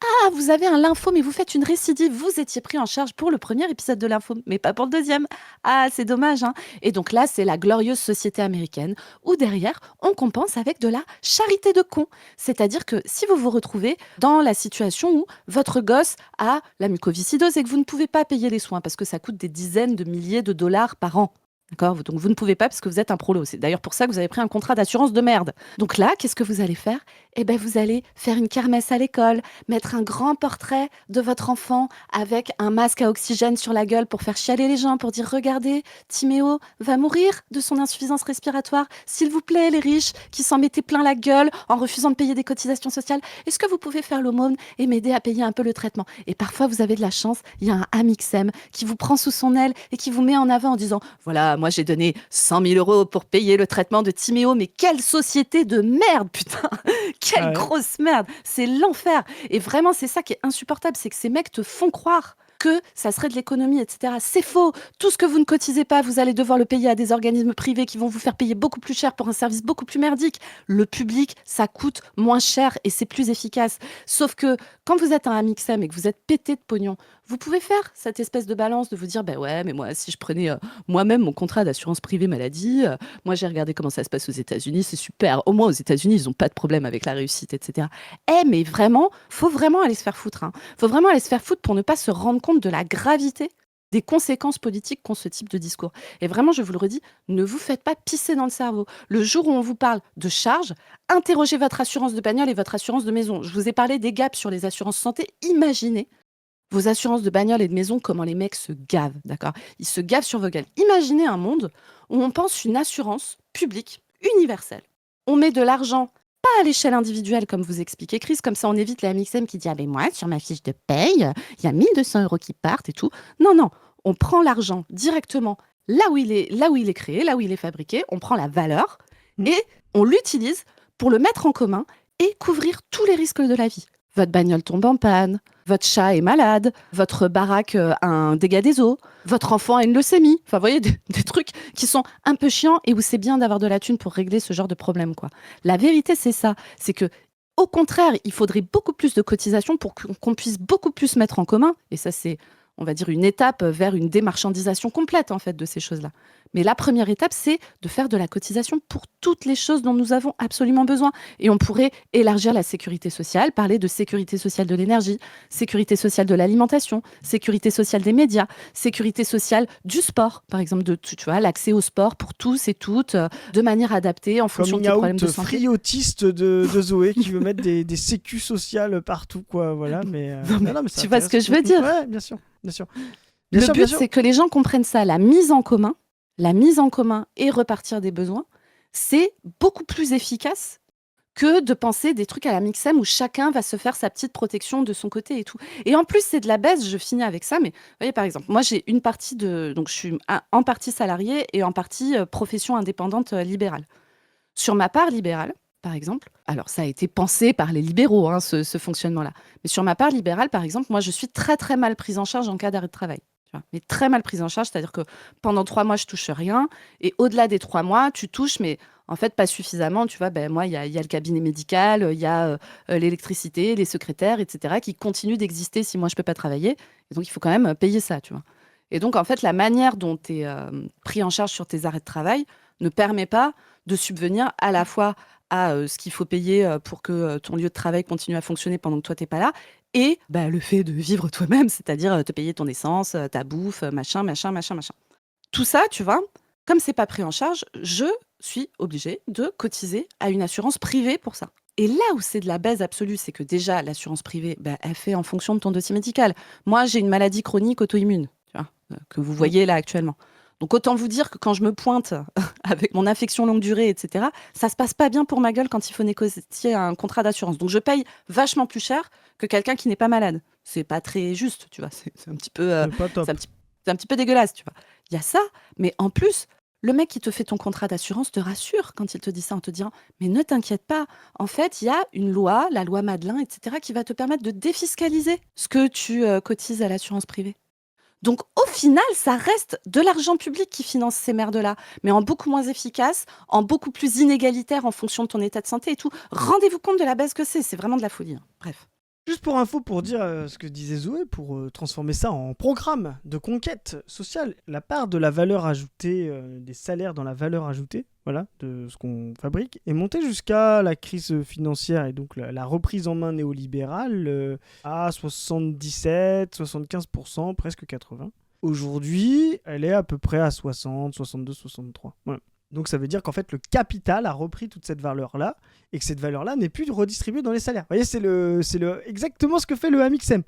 Speaker 1: Ah, vous avez un lymphome et vous faites une récidive. Vous étiez pris en charge pour le premier épisode de lymphome, mais pas pour le deuxième. Ah, c'est dommage, hein. Et donc là, c'est la glorieuse société américaine où derrière, on compense avec de la charité de con. C'est-à-dire que si vous vous retrouvez dans la situation où votre gosse a la mucoviscidose et que vous ne pouvez pas payer les soins parce que ça coûte des dizaines de milliers de dollars par an. D'accord ? Donc vous ne pouvez pas parce que vous êtes un prolo. C'est d'ailleurs pour ça que vous avez pris un contrat d'assurance de merde. Donc là, qu'est-ce que vous allez faire ? Eh bien, vous allez faire une kermesse à l'école, mettre un grand portrait de votre enfant avec un masque à oxygène sur la gueule pour faire chialer les gens, pour dire « Regardez, Timéo va mourir de son insuffisance respiratoire. S'il vous plaît, les riches qui s'en mettaient plein la gueule en refusant de payer des cotisations sociales, est-ce que vous pouvez faire l'aumône et m'aider à payer un peu le traitement ?» Et parfois, vous avez de la chance, il y a un Amixem qui vous prend sous son aile et qui vous met en avant en disant « Voilà, moi j'ai donné 100 000 € pour payer le traitement de Timéo, mais quelle société de merde, putain ! Quelle grosse merde ! C'est l'enfer ! Et vraiment, c'est ça qui est insupportable, c'est que ces mecs te font croire que ça serait de l'économie, etc. C'est faux. Tout ce que vous ne cotisez pas, vous allez devoir le payer à des organismes privés qui vont vous faire payer beaucoup plus cher pour un service beaucoup plus merdique. Le public, ça coûte moins cher et c'est plus efficace. Sauf que quand vous êtes un Amixem et que vous êtes pété de pognon, vous pouvez faire cette espèce de balance de vous dire, bah ouais, mais moi, si je prenais moi-même mon contrat d'assurance privée maladie, moi j'ai regardé comment ça se passe aux États-Unis, c'est super. Au moins aux États-Unis, ils n'ont pas de problème avec la réussite, etc. Mais vraiment, faut vraiment aller se faire foutre. Faut vraiment aller se faire foutre pour ne pas se rendre compte de la gravité des conséquences politiques qu'ont ce type de discours. Et vraiment, je vous le redis, ne vous faites pas pisser dans le cerveau. Le jour où on vous parle de charges, interrogez votre assurance de bagnole et votre assurance de maison. Je vous ai parlé des gaps sur les assurances santé. Imaginez vos assurances de bagnole et de maison, comment les mecs se gavent, d'accord ? Ils se gavent sur vos gueules. Imaginez un monde où on pense une assurance publique, universelle. On met de l'argent, pas à l'échelle individuelle, comme vous expliquez, Chris, comme ça on évite les Amixem qui dit « Ah ben moi, sur ma fiche de paye, il y a 1 200 € qui partent et tout. » Non, on prend l'argent directement là où il est créé, là où il est fabriqué, on prend la valeur et on l'utilise pour le mettre en commun et couvrir tous les risques de la vie. Votre bagnole tombe en panne, votre chat est malade, votre baraque a un dégât des eaux, votre enfant a une leucémie. Enfin, vous voyez, des trucs qui sont un peu chiants et où c'est bien d'avoir de la thune pour régler ce genre de problème, quoi. La vérité, c'est ça. C'est que, au contraire, il faudrait beaucoup plus de cotisations pour qu'on puisse beaucoup plus mettre en commun. Et ça, c'est, on va dire, une étape vers une démarchandisation complète, en fait, de ces choses-là. Mais la première étape, c'est de faire de la cotisation pour toutes les choses dont nous avons absolument besoin. Et on pourrait élargir la sécurité sociale, parler de sécurité sociale de l'énergie, sécurité sociale de l'alimentation, sécurité sociale des médias, sécurité sociale du sport, par exemple, tu vois, l'accès au sport pour tous et toutes, de manière adaptée en fonction des problèmes de santé.
Speaker 2: Friotiste de Zoé qui veut mettre des sécus sociales partout, quoi. Voilà, mais,
Speaker 1: non, mais tu vois ce que je veux dire.
Speaker 2: Ouais, bien sûr, bien sûr. Bien
Speaker 1: Le
Speaker 2: sûr, bien
Speaker 1: but,
Speaker 2: sûr.
Speaker 1: c'est que les gens comprennent ça, la mise en commun et repartir des besoins, c'est beaucoup plus efficace que de penser des trucs à la Mixem où chacun va se faire sa petite protection de son côté et tout. Et en plus, c'est de la baisse, je finis avec ça, mais vous voyez, par exemple, moi, j'ai une partie de... Donc, je suis en partie salariée et en partie profession indépendante libérale. Sur ma part libérale, par exemple, alors ça a été pensé par les libéraux, hein, ce fonctionnement-là, mais sur ma part libérale, par exemple, moi, je suis très, très mal prise en charge en cas d'arrêt de travail. Tu vois, mais très mal prise en charge, c'est-à-dire que pendant 3 mois, je touche rien, et au-delà des 3 mois, tu touches, mais en fait, pas suffisamment. Tu vois, ben, moi, il y a le cabinet médical, il y a l'électricité, les secrétaires, etc., qui continuent d'exister si moi, je peux pas travailler. Et donc, il faut quand même payer ça, tu vois. Et donc, en fait, la manière dont tu es pris en charge sur tes arrêts de travail ne permet pas de subvenir à la fois à ce qu'il faut payer pour que ton lieu de travail continue à fonctionner pendant que toi, t'es pas là, et bah, le fait de vivre toi-même, c'est-à-dire te payer ton essence, ta bouffe, machin, machin, machin, machin. Tout ça, tu vois, comme c'est pas pris en charge, je suis obligée de cotiser à une assurance privée pour ça. Et là où c'est de la baise absolue, c'est que déjà, l'assurance privée, bah, elle fait en fonction de ton dossier médical. Moi, j'ai une maladie chronique auto-immune, tu vois, que vous
Speaker 2: Mm.
Speaker 1: voyez là actuellement. Donc autant vous dire que quand je me pointe avec mon infection longue durée, etc., ça se passe pas bien pour ma gueule quand il faut négocier un contrat d'assurance. Donc je paye vachement plus cher que quelqu'un qui n'est pas malade. C'est pas très juste, tu vois. C'est un petit peu,
Speaker 2: C'est pas
Speaker 1: c'est
Speaker 2: top.
Speaker 1: un petit peu dégueulasse, tu vois. Il y a ça, mais en plus, le mec qui te fait ton contrat d'assurance te rassure quand il te dit ça en te disant mais ne t'inquiète pas, en fait, il y a une loi, la loi Madelin, etc., qui va te permettre de défiscaliser ce que tu cotises à l'assurance privée. Donc au final, ça reste de l'argent public qui finance ces merdes-là, mais en beaucoup moins efficace, en beaucoup plus inégalitaire en fonction de ton état de santé et tout. Rendez-vous compte de la baisse que c'est vraiment de la folie, hein. Bref.
Speaker 2: Juste pour info, pour dire ce que disait Zoé, pour transformer ça en programme de conquête sociale, la part de la valeur ajoutée, des salaires dans la valeur ajoutée, voilà, de ce qu'on fabrique, est montée jusqu'à la crise financière et donc la reprise en main néolibérale à 77, 75%, presque 80%. Aujourd'hui, elle est à peu près à 60, 62, 63. Voilà. Donc ça veut dire qu'en fait le capital a repris toute cette valeur-là et que cette valeur-là n'est plus redistribuée dans les salaires. Vous voyez, c'est exactement ce que fait le Amixem.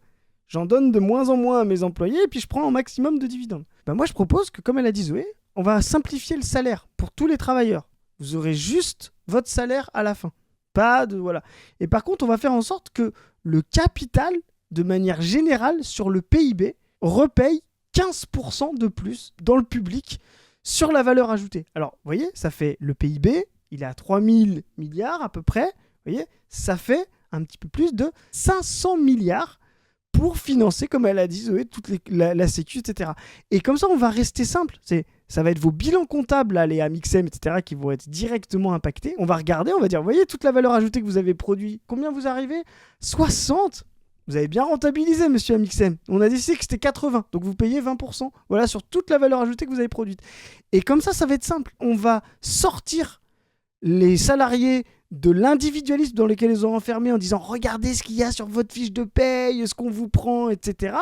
Speaker 2: J'en donne de moins en moins à mes employés et puis je prends un maximum de dividendes. Ben moi je propose que, comme elle a dit Zoé, on va simplifier le salaire pour tous les travailleurs. Vous aurez juste votre salaire à la fin. Pas de... Voilà. Et par contre, on va faire en sorte que le capital, de manière générale, sur le PIB, repaye 15% de plus dans le public sur la valeur ajoutée. Alors, vous voyez, ça fait le PIB, il est à 3000 milliards à peu près. Vous voyez, ça fait un petit peu plus de 500 milliards pour financer, comme elle a dit Zoé, toute la sécu, etc. Et comme ça, on va rester simple. Ça va être vos bilans comptables, là, les Amixem, etc., qui vont être directement impactés. On va regarder, on va dire, vous voyez, toute la valeur ajoutée que vous avez produit, combien vous arrivez ? 60. Vous avez bien rentabilisé, monsieur Amixem. On a décidé que c'était 80, donc vous payez 20%. Voilà, sur toute la valeur ajoutée que vous avez produite. Et comme ça va être simple. On va sortir les salariés de l'individualisme dans lequel ils ont enfermé en disant regardez ce qu'il y a sur votre fiche de paye, ce qu'on vous prend, etc.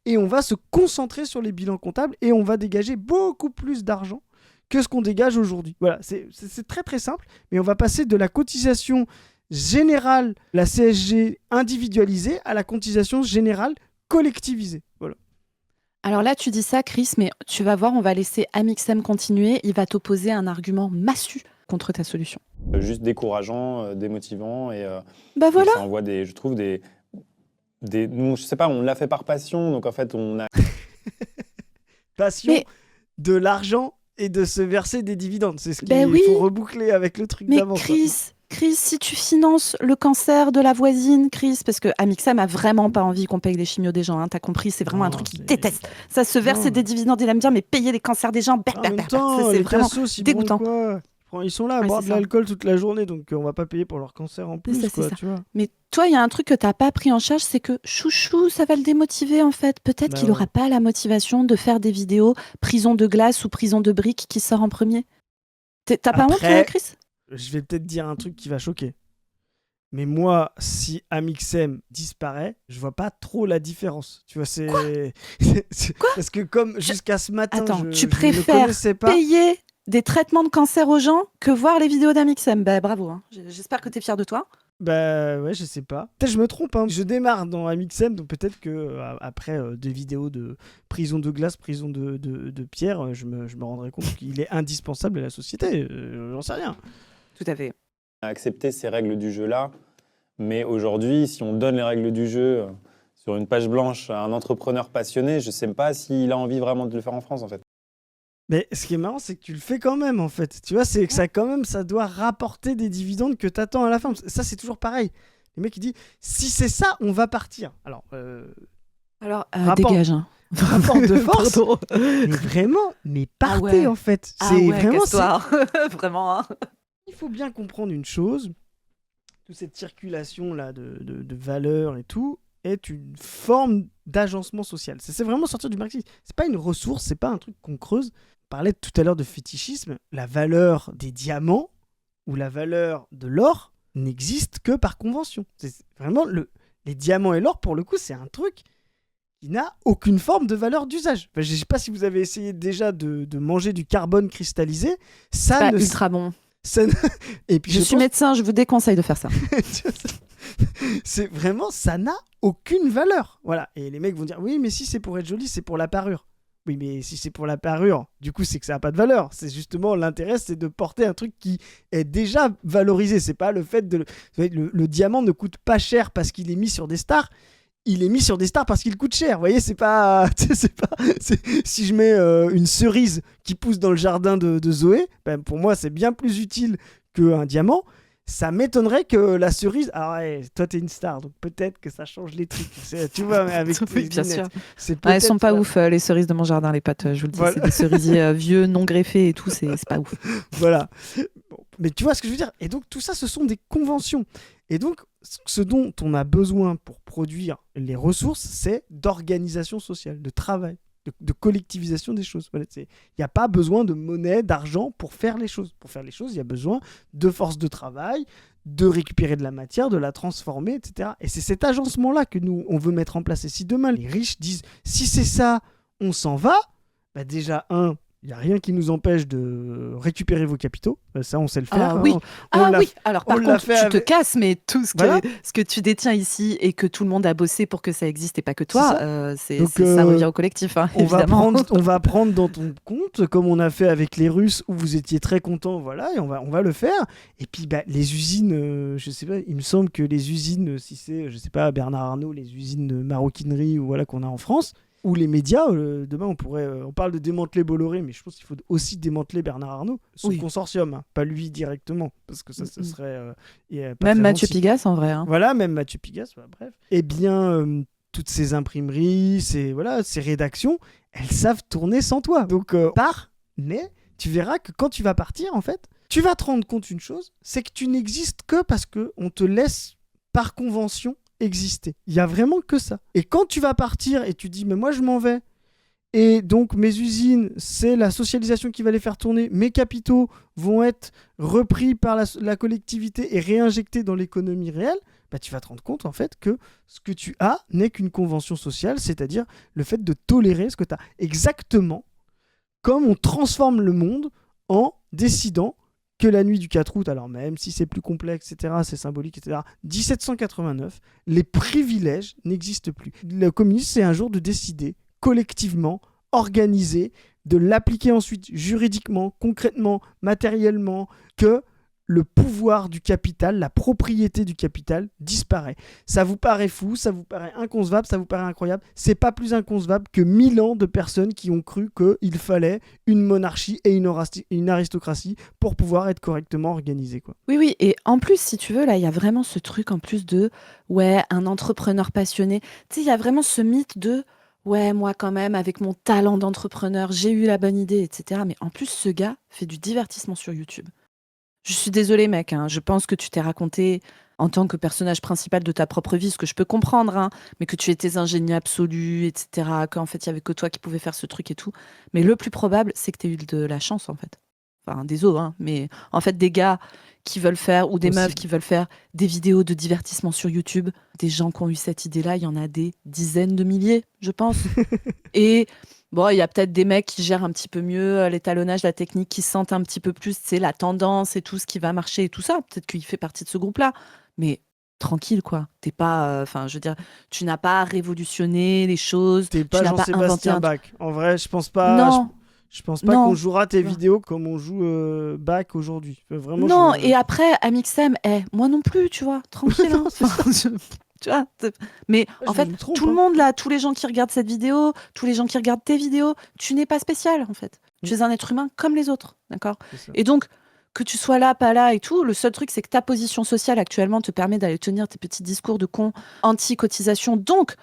Speaker 2: Et on va se concentrer sur les bilans comptables et on va dégager beaucoup plus d'argent que ce qu'on dégage aujourd'hui. Voilà, c'est très très simple, mais on va passer de la cotisation générale, la CSG individualisée, à la cotisation générale collectivisée. Voilà.
Speaker 1: Alors là, tu dis ça, Chris, mais tu vas voir, on va laisser Amixem continuer. Il va t'opposer un argument massu contre ta solution.
Speaker 3: Juste décourageant, démotivant et
Speaker 1: Bah voilà.
Speaker 3: ça envoie je trouve nous, je sais pas, on l'a fait par passion, donc en fait on a
Speaker 2: Passion,
Speaker 1: Mais-
Speaker 2: de l'argent et de se verser des dividendes. C'est ce qu'il
Speaker 1: Ben oui.
Speaker 2: faut reboucler avec le truc
Speaker 1: Mais
Speaker 2: d'avant. quoi.
Speaker 1: Chris, si tu finances le cancer de la voisine, Chris, parce que Amixem a vraiment pas envie qu'on paye les chimios des gens, hein, t'as compris, c'est vraiment un
Speaker 2: Non,
Speaker 1: truc qu'il
Speaker 2: c'est-
Speaker 1: déteste. Ça se verser
Speaker 2: Non.
Speaker 1: des dividendes, il aime bien, mais payer les cancers des gens,
Speaker 2: En même temps,
Speaker 1: ça, c'est
Speaker 2: les
Speaker 1: vraiment
Speaker 2: tassos, ils
Speaker 1: dégoûtant.
Speaker 2: branlent quoi Ils sont là à
Speaker 1: Ouais,
Speaker 2: boire
Speaker 1: c'est
Speaker 2: de
Speaker 1: ça.
Speaker 2: l'alcool toute la journée, donc on va pas payer pour leur cancer en plus,
Speaker 1: ça,
Speaker 2: quoi,
Speaker 1: c'est ça.
Speaker 2: tu vois.
Speaker 1: Mais toi, il y a un truc que t'as pas pris en charge, c'est que chouchou, ça va le démotiver en fait. Peut-être
Speaker 2: Bah
Speaker 1: qu'il
Speaker 2: ouais.
Speaker 1: aura pas la motivation de faire des vidéos prison de glace ou prison de briques qui sort en premier. T'as pas honte,
Speaker 2: Après-
Speaker 1: Chris?
Speaker 2: Je vais peut-être dire un truc qui va choquer. Mais moi, si Amixem disparaît, je vois pas trop la différence. Tu vois, c'est... Parce que comme jusqu'à ce matin,
Speaker 1: Attends,
Speaker 2: je
Speaker 1: tu
Speaker 2: ne
Speaker 1: préfères
Speaker 2: connaissais pas...
Speaker 1: payer des traitements de cancer aux gens que voir les vidéos d'Amixem. Bah bravo, hein. J'espère que t'es fier de toi.
Speaker 2: Bah ouais, je sais pas. Peut-être je me trompe, hein. Je démarre dans Amixem, donc peut-être que après des vidéos de prison de glace, prison de pierre, je me rendrai compte qu'il est indispensable à la société. J'en sais rien.
Speaker 1: Tout à fait.
Speaker 3: Accepter ces règles du jeu-là. Mais aujourd'hui, si on donne les règles du jeu sur une page blanche à un entrepreneur passionné, je ne sais pas s'il a envie vraiment de le faire en France, en fait.
Speaker 2: Mais ce qui est marrant, c'est que tu le fais quand même, en fait. Tu vois, c'est que ça, quand même, ça doit rapporter des dividendes que tu attends à la fin. Ça, c'est toujours pareil. Le mec, il dit, si c'est ça, on va partir. Alors,
Speaker 1: Dégage. Hein.
Speaker 2: rapport de force.
Speaker 1: Pardon.
Speaker 2: Mais vraiment, mais partez,
Speaker 1: ouais.
Speaker 2: en fait.
Speaker 1: Ah
Speaker 2: C'est
Speaker 1: ouais,
Speaker 2: vraiment...
Speaker 1: casse-toi. Vraiment. Hein.
Speaker 2: Il faut bien comprendre une chose. Toute cette circulation-là de valeurs et tout est une forme d'agencement social. C'est vraiment sortir du marxisme. C'est pas une ressource, c'est pas un truc qu'on creuse. On parlait tout à l'heure de fétichisme. La valeur des diamants ou la valeur de l'or n'existe que par convention. C'est vraiment les diamants et l'or, pour le coup, c'est un truc qui n'a aucune forme de valeur d'usage. Enfin, je sais pas si vous avez essayé déjà de manger du carbone cristallisé. Ça
Speaker 1: Pas
Speaker 2: ne...
Speaker 1: ultra bon.
Speaker 2: Ça ne... Et puis
Speaker 1: Je suis médecin, je vous déconseille de faire ça.
Speaker 2: C'est vraiment, ça n'a aucune valeur. Voilà. Et les mecs vont dire, oui, mais si c'est pour être joli, c'est pour la parure. Oui, mais si c'est pour la parure, du coup, c'est que ça n'a pas de valeur. C'est justement l'intérêt, c'est de porter un truc qui est déjà valorisé. C'est pas le fait de... Le diamant ne coûte pas cher parce qu'il est mis sur des stars. Il est mis sur des stars parce qu'il coûte cher. Vous voyez, c'est pas... Si je mets une cerise qui pousse dans le jardin de Zoé, ben, pour moi, c'est bien plus utile qu'un diamant. Ça m'étonnerait que la cerise... Ah ouais, toi, t'es une star, donc peut-être que ça change les trucs. Tu vois, avec
Speaker 1: Oui, bien sûr.
Speaker 2: Elles
Speaker 1: sont pas ouf, les cerises de mon jardin, les pâtes, je vous le dis. Voilà. C'est des cerisiers vieux, non greffés et tout, c'est pas ouf.
Speaker 2: Voilà. Bon, mais tu vois ce que je veux dire. Et donc, tout ça, ce sont des conventions. Et donc, ce dont on a besoin pour produire les ressources, c'est d'organisation sociale, de travail, de collectivisation des choses. Voilà, il n'y a pas besoin de monnaie, d'argent pour faire les choses. Pour faire les choses, il y a besoin de force de travail, de récupérer de la matière, de la transformer, etc. Et c'est cet agencement-là que nous, on veut mettre en place. Et si demain, les riches disent « si c'est ça, on s'en va », bah déjà, il n'y a rien qui nous empêche de récupérer vos capitaux. Ça, on sait le faire.
Speaker 1: Oui. Oui. Alors, par contre, tu
Speaker 2: te
Speaker 1: casses, mais tout ce que tu détiens ici et que tout le monde a bossé pour que ça existe et pas que toi, ça revient au collectif, hein, évidemment.
Speaker 2: On va prendre dans ton compte, comme on a fait avec les Russes, où vous étiez très contents, voilà, et on va le faire. Et puis, bah, les usines, je sais pas, il me semble que les usines, si c'est, je sais pas, Bernard Arnault, les usines de maroquinerie ou voilà, qu'on a en France, ou les médias, demain on parle de démanteler Bolloré, mais je pense qu'il faut aussi démanteler Bernard Arnault, son consortium, hein, pas lui directement, parce que ça serait...
Speaker 1: même Mathieu Pigasse en vrai. Hein.
Speaker 2: Voilà, même Mathieu Pigasse, bref. Eh bien, toutes ces imprimeries, ces rédactions, elles savent tourner sans toi. Donc, mais tu verras que quand tu vas partir, en fait, tu vas te rendre compte d'une chose, c'est que tu n'existes que parce qu'on te laisse par convention exister. Il y a vraiment que ça. Et quand tu vas partir et tu dis mais moi je m'en vais et donc mes usines, c'est la socialisation qui va les faire tourner, mes capitaux vont être repris par la collectivité et réinjectés dans l'économie réelle, bah tu vas te rendre compte en fait que ce que tu as n'est qu'une convention sociale, c'est-à-dire le fait de tolérer ce que tu as. Exactement comme on transforme le monde en décidant que la nuit du 4 août, alors même si c'est plus complexe, etc., c'est symbolique, etc., 1789, les privilèges n'existent plus. Le communisme, c'est un jour de décider collectivement, organiser, de l'appliquer ensuite juridiquement, concrètement, matériellement, que le pouvoir du capital, la propriété du capital disparaît. Ça vous paraît fou, ça vous paraît inconcevable, ça vous paraît incroyable. C'est pas plus inconcevable que 1000 ans de personnes qui ont cru qu'il fallait une monarchie et une aristocratie pour pouvoir être correctement organisées, quoi.
Speaker 1: Oui, et en plus, si tu veux, là, il y a vraiment ce truc en plus de, ouais, un entrepreneur passionné. Tu sais, il y a vraiment ce mythe de, ouais, moi quand même, avec mon talent d'entrepreneur, j'ai eu la bonne idée, etc. Mais en plus, ce gars fait du divertissement sur YouTube. Je suis désolée, mec, hein, je pense que tu t'es raconté en tant que personnage principal de ta propre vie, ce que je peux comprendre, hein, mais que tu étais un génie absolu, etc., qu'en fait, il n'y avait que toi qui pouvais faire ce truc et tout. Mais le plus probable, c'est que tu as eu de la chance, en fait. Enfin, désolé, hein, mais en fait, des gars qui veulent faire, ou des meufs qui veulent faire des vidéos de divertissement sur YouTube, des gens qui ont eu cette idée-là, il y en a des dizaines de milliers, je pense. Et... bon, il y a peut-être des mecs qui gèrent un petit peu mieux l'étalonnage, la technique, qui sentent un petit peu plus, c'est la tendance et tout ce qui va marcher et tout ça. Peut-être qu'il fait partie de ce groupe-là. Mais tranquille, quoi. T'es pas, enfin, je veux dire, tu n'as pas révolutionné les choses,
Speaker 2: T'es
Speaker 1: tu
Speaker 2: pas
Speaker 1: n'as pas inventé
Speaker 2: Jean-Sébastien Bach. En vrai, je pense pas.
Speaker 1: Non,
Speaker 2: Je pense pas qu'on
Speaker 1: non.
Speaker 2: jouera tes
Speaker 1: Tu vois.
Speaker 2: vidéos comme on joue Bach aujourd'hui. Vraiment,
Speaker 1: Non, et après, Amixem, moi non plus, tu vois, tranquille, hein.
Speaker 2: Non, c'est ça.
Speaker 1: Enfin, tu vois, mais en
Speaker 2: Je
Speaker 1: fait,
Speaker 2: me trompe,
Speaker 1: tout le
Speaker 2: hein.
Speaker 1: monde là, tous les gens qui regardent cette vidéo, tous les gens qui regardent tes vidéos, tu n'es pas spécial, en fait. Tu es un être humain comme les autres, d'accord?
Speaker 2: C'est ça.
Speaker 1: Et donc, que tu sois là, pas là et tout, le seul truc, c'est que ta position sociale actuellement te permet d'aller tenir tes petits discours de con anti-cotisation, donc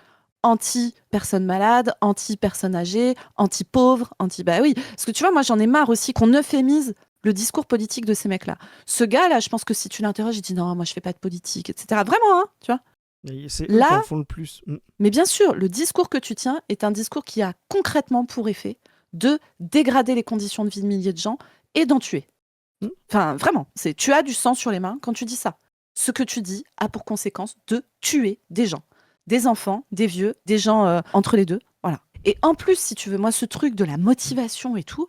Speaker 1: anti-personnes malades, anti-personnes âgées, anti-pauvres, anti... Bah oui, parce que tu vois, moi j'en ai marre aussi qu'on euphémise le discours politique de ces mecs-là. Ce gars-là, je pense que si tu l'interroges, il dit non, moi je fais pas de politique, etc. Vraiment, hein, tu vois.
Speaker 2: Et c'est eux qui
Speaker 1: Là,
Speaker 2: en font le plus.
Speaker 1: mais bien sûr, le discours que tu tiens est un discours qui a concrètement pour effet de dégrader les conditions de vie de milliers de gens et d'en tuer.
Speaker 2: Mm.
Speaker 1: Enfin, vraiment, tu as du sang sur les mains quand tu dis ça. Ce que tu dis a pour conséquence de tuer des gens, des enfants, des vieux, des gens entre les deux. Voilà. Et en plus, si tu veux, moi, ce truc de la motivation et tout,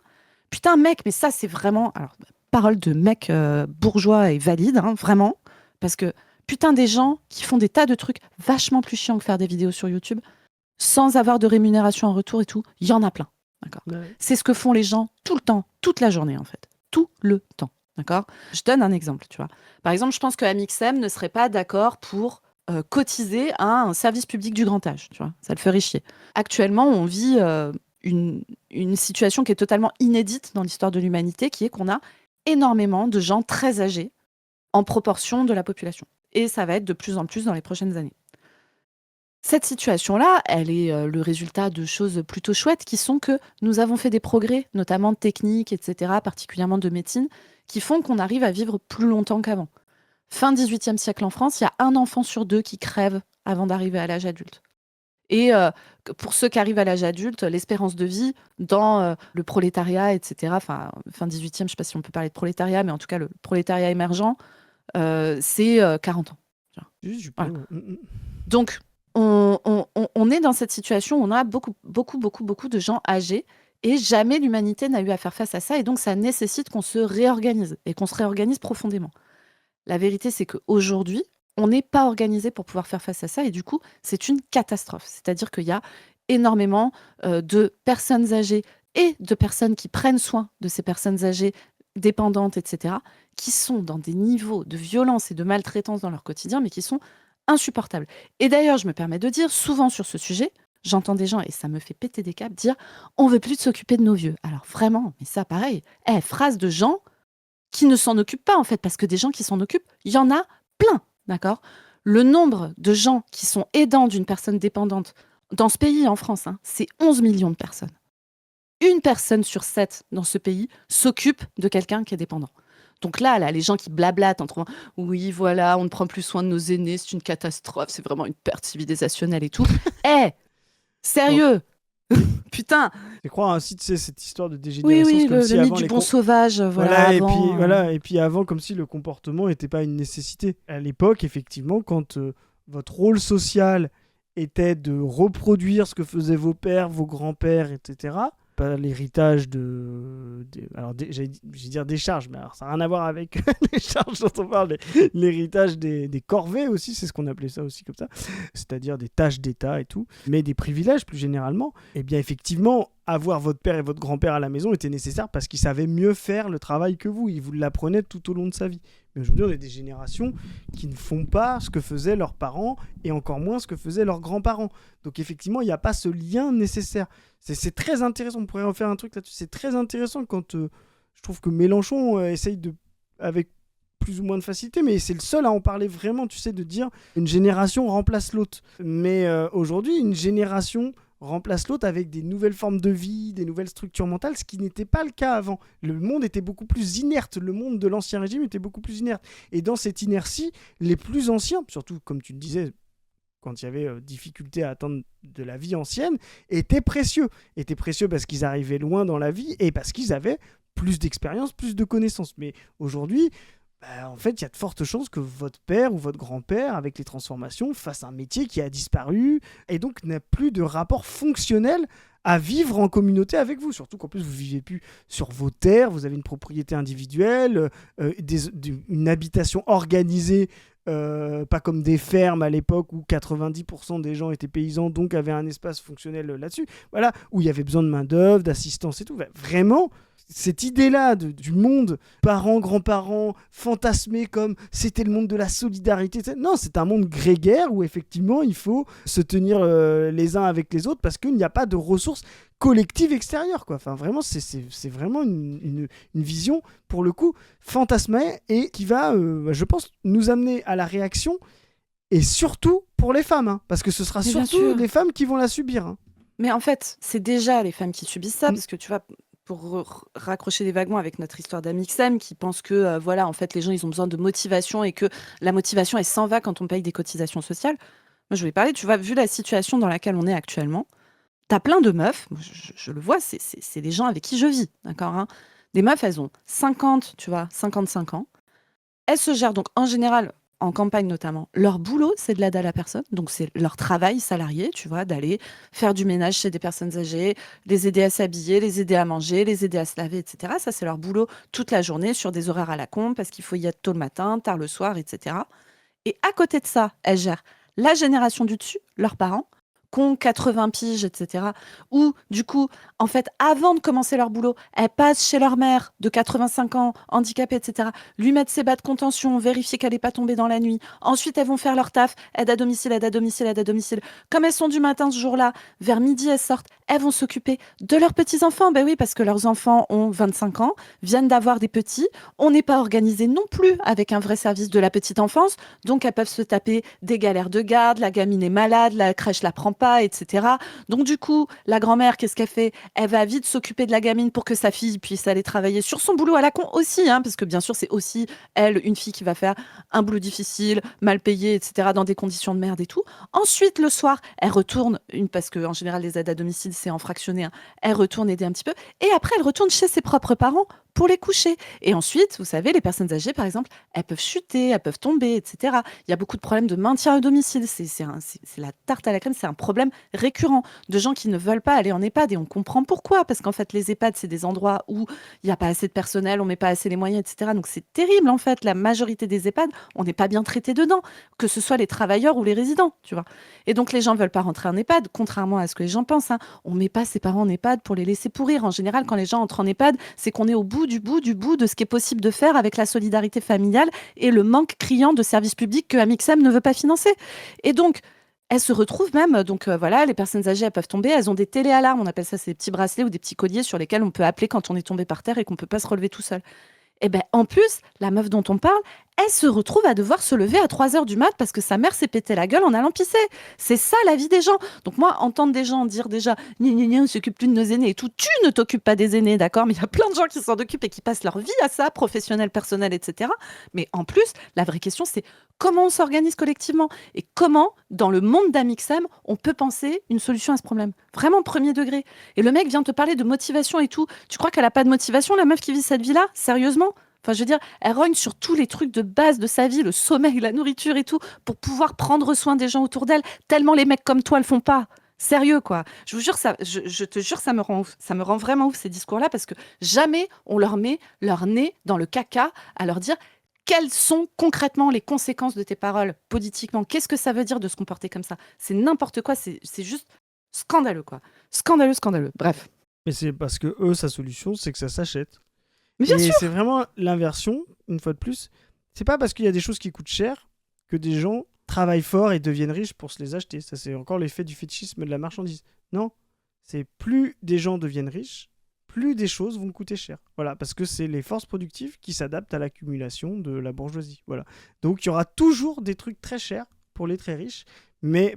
Speaker 1: putain, mec, mais ça, c'est vraiment. Alors, parole de mec bourgeois et valide, hein, vraiment. Parce que, putain, des gens qui font des tas de trucs vachement plus chiants que faire des vidéos sur YouTube, sans avoir de rémunération en retour et tout, il y en a plein. D'accord.
Speaker 2: Ouais.
Speaker 1: C'est ce que font les gens tout le temps, toute la journée, en fait. Tout le temps. D'accord. Je donne un exemple, tu vois. Par exemple, je pense que Amixem ne serait pas d'accord pour cotiser à un service public du grand âge, tu vois. Ça le ferait chier. Actuellement, on vit une situation qui est totalement inédite dans l'histoire de l'humanité, qui est qu'on a énormément de gens très âgés en proportion de la population. Et ça va être de plus en plus dans les prochaines années. Cette situation-là, elle est le résultat de choses plutôt chouettes qui sont que nous avons fait des progrès, notamment techniques, etc., particulièrement de médecine, qui font qu'on arrive à vivre plus longtemps qu'avant. Fin 18e siècle en France, il y a un enfant sur deux qui crève avant d'arriver à l'âge adulte. Et pour ceux qui arrivent à l'âge adulte, l'espérance de vie dans le prolétariat, etc., enfin, fin 18e, je ne sais pas si on peut parler de prolétariat, mais en tout cas, le prolétariat émergent, c'est 40 ans. Voilà. Donc, on est dans cette situation où on a beaucoup de gens âgés et jamais l'humanité n'a eu à faire face à ça. Et donc, ça nécessite qu'on se réorganise et qu'on se réorganise profondément. La vérité, c'est qu'aujourd'hui, on n'est pas organisé pour pouvoir faire face à ça. Et du coup, c'est une catastrophe. C'est-à-dire qu'il y a énormément de personnes âgées et de personnes qui prennent soin de ces personnes âgées dépendantes, etc., qui sont dans des niveaux de violence et de maltraitance dans leur quotidien, mais qui sont insupportable. Et d'ailleurs, je me permets de dire, souvent sur ce sujet, j'entends des gens, et ça me fait péter des câbles, dire « on veut plus de s'occuper de nos vieux ». Alors vraiment, mais ça pareil, phrase de gens qui ne s'en occupent pas en fait, parce que des gens qui s'en occupent, il y en a plein, d'accord ? Le nombre de gens qui sont aidants d'une personne dépendante dans ce pays, en France, hein, c'est 11 millions de personnes. Une personne sur 7 dans ce pays s'occupe de quelqu'un qui est dépendant. Donc là, les gens qui blablatent en trouvant « oui, voilà, on ne prend plus soin de nos aînés, c'est une catastrophe, c'est vraiment une perte civilisationnelle et tout ». Sérieux. Putain.
Speaker 2: Je crois aussi, tu sais, cette histoire de dégénérescence.
Speaker 1: Oui,
Speaker 2: comme
Speaker 1: le
Speaker 2: si
Speaker 1: mythe
Speaker 2: avant
Speaker 1: du
Speaker 2: les
Speaker 1: bon sauvage. Voilà,
Speaker 2: et puis avant, comme si le comportement n'était pas une nécessité. À l'époque, effectivement, quand votre rôle social était de reproduire ce que faisaient vos pères, vos grands-pères, etc., pas l'héritage j'allais dire des charges, mais alors ça n'a rien à voir avec les charges dont on parle, l'héritage des corvées aussi, c'est ce qu'on appelait ça aussi comme ça, c'est-à-dire des tâches d'État et tout, mais des privilèges plus généralement. Et bien effectivement, avoir votre père et votre grand-père à la maison était nécessaire parce qu'ils savaient mieux faire le travail que vous, ils vous l'apprenaient tout au long de sa vie. Mais aujourd'hui, on a des générations qui ne font pas ce que faisaient leurs parents et encore moins ce que faisaient leurs grands-parents. Donc effectivement, il n'y a pas ce lien nécessaire. C'est très intéressant, on pourrait en faire un truc là-dessus. C'est très intéressant quand je trouve que Mélenchon essaye avec plus ou moins de facilité, mais c'est le seul à en parler vraiment, tu sais, de dire une génération remplace l'autre. Mais aujourd'hui, une génération remplace l'autre avec des nouvelles formes de vie, des nouvelles structures mentales, ce qui n'était pas le cas avant. Le monde était beaucoup plus inerte, le monde de l'Ancien Régime était beaucoup plus inerte. Et dans cette inertie, les plus anciens, surtout comme tu le disais, quand il y avait difficulté à atteindre de la vie ancienne, étaient précieux. Étaient précieux parce qu'ils arrivaient loin dans la vie et parce qu'ils avaient plus d'expérience, plus de connaissances. Mais aujourd'hui, en fait, il y a de fortes chances que votre père ou votre grand-père, avec les transformations, fasse un métier qui a disparu et donc n'a plus de rapport fonctionnel à vivre en communauté avec vous. Surtout qu'en plus, vous ne vivez plus sur vos terres, vous avez une propriété individuelle, une habitation organisée pas comme des fermes à l'époque où 90% des gens étaient paysans, donc avaient un espace fonctionnel là-dessus. Voilà, où il y avait besoin de main-d'œuvre, d'assistance et tout. Vraiment, cette idée-là du monde, parents, grands-parents, fantasmé comme c'était le monde de la solidarité. Non, c'est un monde grégaire où effectivement il faut se tenir les uns avec les autres parce qu'il n'y a pas de ressources collectives extérieures, quoi. Enfin, vraiment, c'est vraiment une vision, pour le coup, fantasmée et qui va, je pense, nous amener à la réaction et surtout pour les femmes, hein, parce que ce sera
Speaker 1: Mais bien
Speaker 2: surtout
Speaker 1: sûr.
Speaker 2: les femmes qui vont la subir. Hein.
Speaker 1: Mais en fait, c'est déjà les femmes qui subissent ça,
Speaker 2: Mm.
Speaker 1: parce que tu vois, pour raccrocher des wagons avec notre histoire d'Amixem, qui pense que voilà, en fait, les gens, ils ont besoin de motivation et que la motivation, elle s'en va quand on paye des cotisations sociales. Moi, je voulais parler, tu vois, vu la situation dans laquelle on est actuellement, t'as plein de meufs, moi, je le vois, c'est des gens avec qui je vis, d'accord, hein. Des meufs, elles ont 50, tu vois, 55 ans. Elles se gèrent donc en général, en campagne notamment, leur boulot, c'est de l'aide à la personne. Donc c'est leur travail salarié, tu vois, d'aller faire du ménage chez des personnes âgées, les aider à s'habiller, les aider à manger, les aider à se laver, etc. Ça, c'est leur boulot toute la journée sur des horaires à la con parce qu'il faut y être tôt le matin, tard le soir, etc. Et à côté de ça, elles gèrent la génération du dessus, leurs parents, qui ont 80 piges, etc. Ou, du coup, en fait, avant de commencer leur boulot, elles passent chez leur mère de 85 ans, handicapée, etc., lui mettre ses bas de contention, vérifier qu'elle n'est pas tombée dans la nuit. Ensuite, elles vont faire leur taf, aide à domicile, aide à domicile, aide à domicile. Comme elles sont du matin ce jour-là, vers midi, elles sortent, elles vont s'occuper de leurs petits-enfants. Ben oui, parce que leurs enfants ont 25 ans, viennent d'avoir des petits. On n'est pas organisé non plus avec un vrai service de la petite enfance. Donc, elles peuvent se taper des galères de garde, la gamine est malade, la crèche la prend pas, etc. Donc, du coup, la grand-mère, qu'est-ce qu'elle fait? Elle va vite s'occuper de la gamine pour que sa fille puisse aller travailler sur son boulot à la con aussi, hein, parce que bien sûr, c'est aussi, elle, une fille qui va faire un boulot difficile, mal payé, etc., dans des conditions de merde et tout. Ensuite, le soir, elle retourne, parce qu'en général, les aides à domicile, c'est en fractionné, hein, elle retourne aider un petit peu, et après, elle retourne chez ses propres parents pour les coucher. Et ensuite, vous savez, les personnes âgées, par exemple, elles peuvent chuter, elles peuvent tomber, etc. Il y a beaucoup de problèmes de maintien à domicile. C'est la tarte à la crème, c'est un problème récurrent de gens qui ne veulent pas aller en EHPAD. Et on comprend pourquoi. Parce qu'en fait, les EHPAD, c'est des endroits où il n'y a pas assez de personnel, on ne met pas assez les moyens, etc. Donc c'est terrible, en fait. La majorité des EHPAD, on n'est pas bien traité dedans, que ce soit les travailleurs ou les résidents, tu vois. Et donc, les gens ne veulent pas rentrer en EHPAD, contrairement à ce que les gens pensent, hein. On ne met pas ses parents en EHPAD pour les laisser pourrir. En général, quand les gens entrent en EHPAD, c'est qu'on est au bout de ce qui est possible de faire avec la solidarité familiale et le manque criant de services publics que Amixem ne veut pas financer. Et donc, elles se retrouvent même, donc voilà, les personnes âgées, elles peuvent tomber, elles ont des téléalarmes, on appelle ça ces petits bracelets ou des petits colliers sur lesquels on peut appeler quand on est tombé par terre et qu'on ne peut pas se relever tout seul. Et ben en plus, la meuf dont on parle, elle se retrouve à devoir se lever à 3 heures du mat parce que sa mère s'est pété la gueule en allant pisser. C'est ça la vie des gens. Donc moi, entendre des gens dire déjà gna gna gna, on s'occupe plus de nos aînés et tout, tu ne t'occupes pas des aînés, d'accord? Mais il y a plein de gens qui s'en occupent et qui passent leur vie à ça, professionnel, personnel, etc. Mais en plus, la vraie question, c'est comment on s'organise collectivement et comment, dans le monde d'Amixem, on peut penser une solution à ce problème. Vraiment premier degré. Et le mec vient te parler de motivation et tout. Tu crois qu'elle a pas de motivation, la meuf qui vit cette vie-là? Sérieusement? Enfin, je veux dire, elle rogne sur tous les trucs de base de sa vie, le sommeil, la nourriture et tout, pour pouvoir prendre soin des gens autour d'elle, tellement les mecs comme toi le font pas. Sérieux, quoi. Je vous jure, je te jure, ça me rend ouf. Ça me rend vraiment ouf, ces discours-là, parce que jamais on leur met leur nez dans le caca à leur dire quelles sont concrètement les conséquences de tes paroles politiquement. Qu'est-ce que ça veut dire de se comporter comme ça? C'est n'importe quoi, c'est juste scandaleux, quoi. Scandaleux, scandaleux. Bref.
Speaker 2: Mais c'est parce que eux, sa solution, c'est que ça s'achète.
Speaker 1: Mais bien
Speaker 2: Et
Speaker 1: sûr.
Speaker 2: c'est vraiment l'inversion, une fois de plus. C'est pas parce qu'il y a des choses qui coûtent cher que des gens travaillent fort et deviennent riches pour se les acheter. Ça, c'est encore l'effet du fétichisme de la marchandise. Non, c'est plus des gens deviennent riches, plus des choses vont coûter cher. Voilà, parce que c'est les forces productives qui s'adaptent à l'accumulation de la bourgeoisie. Voilà. Donc il y aura toujours des trucs très chers pour les très riches, mais